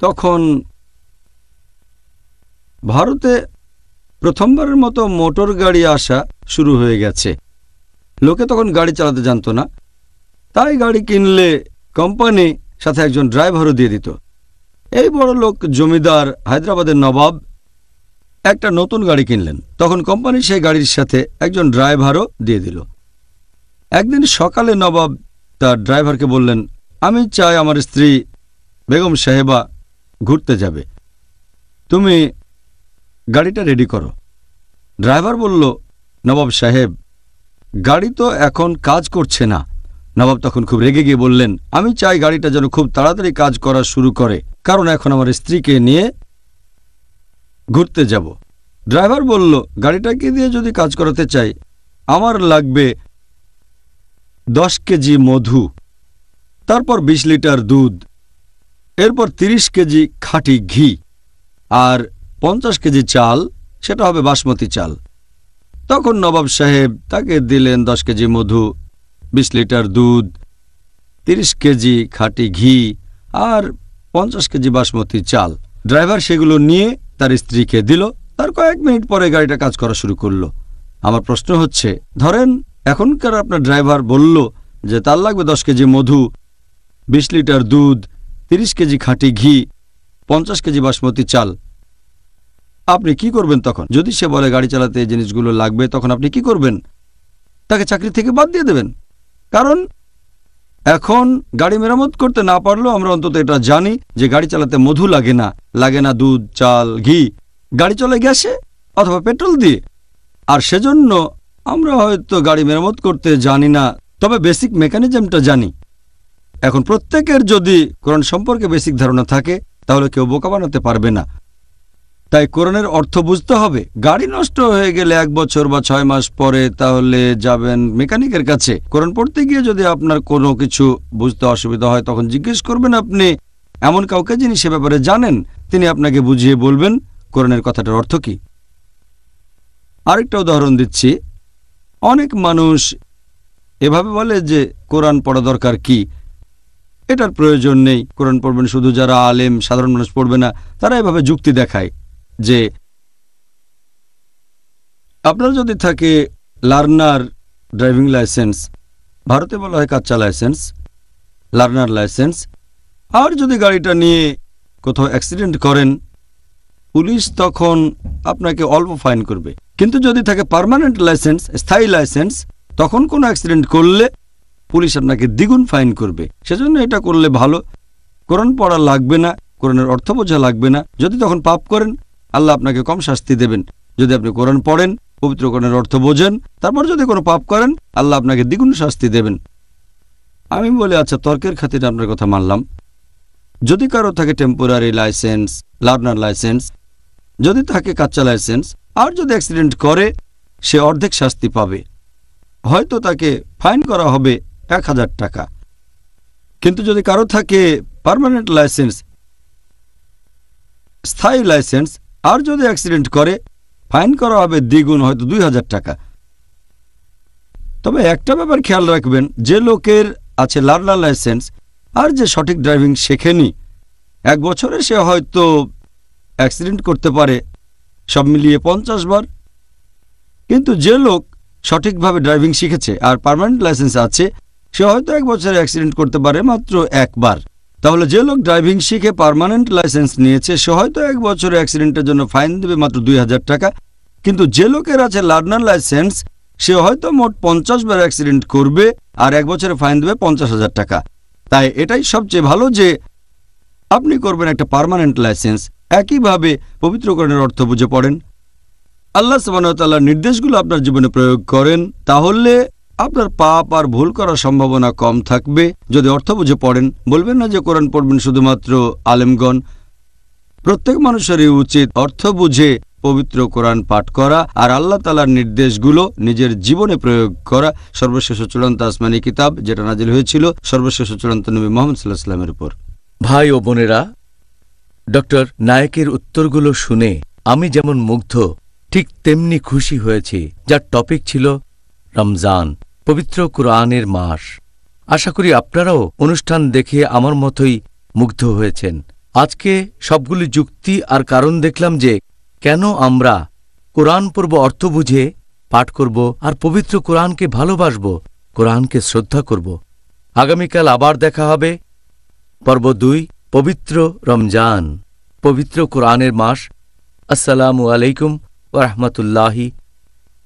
তখন ভারতে প্রথমবারের মতো মোটর গাড়ি আসা শুরু হয়ে গেছে। লোকে তখন গাড়ি চালাতে জানতো না, তাই গাড়ি কিনলে কোম্পানি সাথে একজন ড্রাইভারও দিয়ে দিত। এই বড় লোক জমিদার হায়দ্রাবাদের নবাব একটা নতুন গাড়ি কিনলেন। তখন কোম্পানি সেই গাড়ির সাথে একজন ড্রাইভারও দিয়ে দিল। একদিন সকালে নবাব তার ড্রাইভারকে বললেন, আমি চাই আমার স্ত্রী বেগম সাহেবা ঘুরতে যাবে, তুমি গাড়িটা রেডি করো। ড্রাইভার বলল, নবাব সাহেব, গাড়ি তো এখন কাজ করছে না। নবাব তখন খুব রেগে গিয়ে বললেন, আমি চাই গাড়িটা যেন খুব তাড়াতাড়ি কাজ করা শুরু করে, কারণ এখন আমার স্ত্রীকে নিয়ে ঘুরতে যাব। ড্রাইভার বলল, গাড়িটাকে দিয়ে যদি কাজ করাতে চাই, আমার লাগবে 10 কেজি মধু, তারপর 20 লিটার দুধ, এরপর 30 কেজি খাঁটি ঘি, আর 50 কেজি চাল, সেটা হবে বাসমতি চাল। তখন নবাব সাহেব তাকে দিলেন 10 কেজি মধু, 20 লিটার দুধ, 30 কেজি খাঁটি ঘি আর 50 কেজি বাসমতি চাল। ড্রাইভার সেগুলো নিয়ে তার স্ত্রীকে দিল। তার কয়েক মিনিট পরে গাড়িটা কাজ করা শুরু করলো। আমার প্রশ্ন হচ্ছে, ধরেন এখনকার আপনার ড্রাইভার বলল যে তার লাগবে 10 কেজি মধু, 20 লিটার দুধ, 30 কেজি খাঁটি ঘি, 50 কেজি বাসমতি চাল। আপনি কি করবেন তখন? যদি সে বলে গাড়ি চালাতে এই জিনিসগুলো লাগবে, তখন আপনি কি করবেন? তাকে চাকরি থেকে বাদ দিয়ে দেবেন। কারণ এখন গাড়ি মেরামত করতে না পারলেও আমরা অন্তত এটা জানি যে গাড়ি চালাতে মধু লাগে না দুধ, চাল, ঘি। গাড়ি চলে গ্যাসে অথবা পেট্রোল দিয়ে। আর সেজন্য আমরা হয়তো গাড়ি মেরামত করতে জানি না, তবে বেসিক মেকানিজমটা জানি। এখন প্রত্যেকের যদি কোরআন সম্পর্কে বেসিক ধারণা থাকে, তাহলে কেউ বোকা বানাতে পারবে না। তাই কোরআনের অর্থ বুঝতে হবে। গাড়ি নষ্ট হয়ে গেলে 1 বছর বা 6 মাস পরে তাহলে যাবেন মেকানিকের কাছে। কোরআন পড়তে গিয়ে যদি আপনার কোনো কিছু বুঝতে অসুবিধা হয়, তখন জিজ্ঞেস করবেন আপনি এমন কাউকে যিনি সে ব্যাপারে জানেন, তিনি আপনাকে বুঝিয়ে বলবেন কোরআনের কথাটার অর্থ কি। আরেকটা উদাহরণ দিচ্ছি। অনেক মানুষ এভাবে বলে যে কোরআন পড়া দরকার কি, এটার প্রয়োজন নেই, কোরআন পড়বেন শুধু যারা আলেম, সাধারণ মানুষ পড়বে না। তারা এভাবে যুক্তি দেখায় যে আপনার যদি থাকে লার্নার ড্রাইভিং লাইসেন্স, ভারতে বলা হয় কাচ্চা লাইসেন্স, লার্নার লাইসেন্স, আর যদি গাড়িটা নিয়ে কোথাও অ্যাক্সিডেন্ট করেন, পুলিশ তখন আপনাকে অল্প ফাইন করবে। কিন্তু যদি থাকে পার্মানেন্ট লাইসেন্স, স্থায়ী লাইসেন্স, তখন কোনো অ্যাক্সিডেন্ট করলে পুলিশ আপনাকে দ্বিগুণ ফাইন করবে। সেজন্য এটা করলে ভালো। কোরআন পড়া লাগবে না, কোরআনের অর্থ বোঝা লাগবে না। যদি তখন পাপ করেন আল্লাহ আপনাকে কম শাস্তি দেবেন। যদি আপনি কোরআন পড়েন, পবিত্র কোরআনের অর্থ বোঝেন, তারপর যদি কোনো পাপ করেন আল্লাহ আপনাকে দ্বিগুণ শাস্তি দেবেন। আমি বলি আচ্ছা, তর্কের খাতিরে আপনার কথা মানলাম। যদি কারো থাকে টেম্পোরারি লাইসেন্স, লার্নার লাইসেন্স, যদি থাকে কাঁচা লাইসেন্স, আর যদি অ্যাক্সিডেন্ট করে সে অর্ধেক শাস্তি পাবে। হয়তো তাকে ফাইন করা হবে 1000 টাকা। কিন্তু যদি কারো থাকে পার্মানেন্ট লাইসেন্স, স্থায়ী লাইসেন্স, আর যদি অ্যাক্সিডেন্ট করে ফাইন করা হবে দ্বিগুণ, হয়তো 2000 টাকা। তবে একটা ব্যাপার খেয়াল রাখবেন, যে লোকের আছে লার্নার লাইসেন্স আর যে সঠিক ড্রাইভিং শেখেনি, 1 বছরে সে হয়তো অ্যাক্সিডেন্ট করতে পারে সব মিলিয়ে 50 বার। কিন্তু যে লোক সঠিকভাবে ড্রাইভিং শিখেছে আর পার্মানেন্ট লাইসেন্স আছে, সে হয়তো 1 বছরে অ্যাক্সিডেন্ট করতে পারে মাত্র 1 বার। তাহলে যে লোক ড্রাইভিং শিখে পার্মানেন্ট লাইসেন্স নিয়েছে, সে হয়তো 1 বছরে অ্যাক্সিডেন্টের জন্য ফাইন দেবে মাত্র 2000 টাকা। কিন্তু যে লোকের আছে লার্নার লাইসেন্স, সে হয়তো মোট 50 বার অ্যাক্সিডেন্ট করবে আর 1 বছরে ফাইন দেবে 50,000 টাকা। তাই এটাই সবচেয়ে ভালো যে আপনি করবেন একটা পার্মানেন্ট লাইসেন্স। একইভাবে পবিত্র কোরআনের অর্থ বুঝে পড়েন, আল্লাহ সুবহানাহু ওয়া তাআলার নির্দেশগুলো আপনার জীবনে প্রয়োগ করেন, তাহলে আপনার পাপ আর ভুল করার সম্ভাবনা কম থাকবে। যদি অর্থ বুঝে পড়েন, বলবেন না যে কোরআন পড়বেন শুধুমাত্র আলেমগণ। প্রত্যেক মানুষেরই উচিত অর্থ বুঝে পবিত্র কোরআন পাঠ করা আর আল্লাহ তাআলার নির্দেশগুলো নিজের জীবনে প্রয়োগ করা। সর্বশেষ চূড়ান্ত আসমানি কিতাব যেটা নাজিল হয়েছিল সর্বশেষ চূড়ান্ত নবী মুহাম্মদ সাল্লাল্লাহু আলাইহি ওয়াসাল্লামের উপর। ভাই ও বোনেরা, ডক্টর নায়েকের উত্তরগুলো শুনে আমি যেমন মুগ্ধ, ঠিক তেমনি খুশি হয়েছি। যার টপিক ছিল রমজান, পবিত্র কুরআনের মাস। আশা করি আপনারাও অনুষ্ঠান দেখে আমার মতোই মুগ্ধ হয়েছেন। আজকে সবগুলি যুক্তি আর কারণ দেখলাম যে কেন আমরা কোরআন পড়ব, অর্থ বুঝে পাঠ করব আর পবিত্র কোরআনকে ভালোবাসব, কোরআনকে শ্রদ্ধা করব। আগামীকাল আবার দেখা হবে। পর্ব 2, পবিত্র রমজান, পবিত্র কোরআনের মাস। আসসালামু আলাইকুম ওয়া রাহমাতুল্লাহি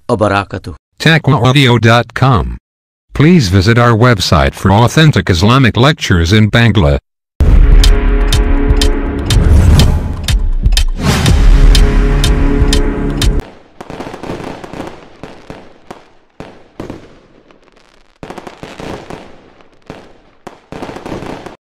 ওয়া বারাকাতুহু। TaqwaAudio.com. Please visit our website for authentic Islamic lectures in Bangla.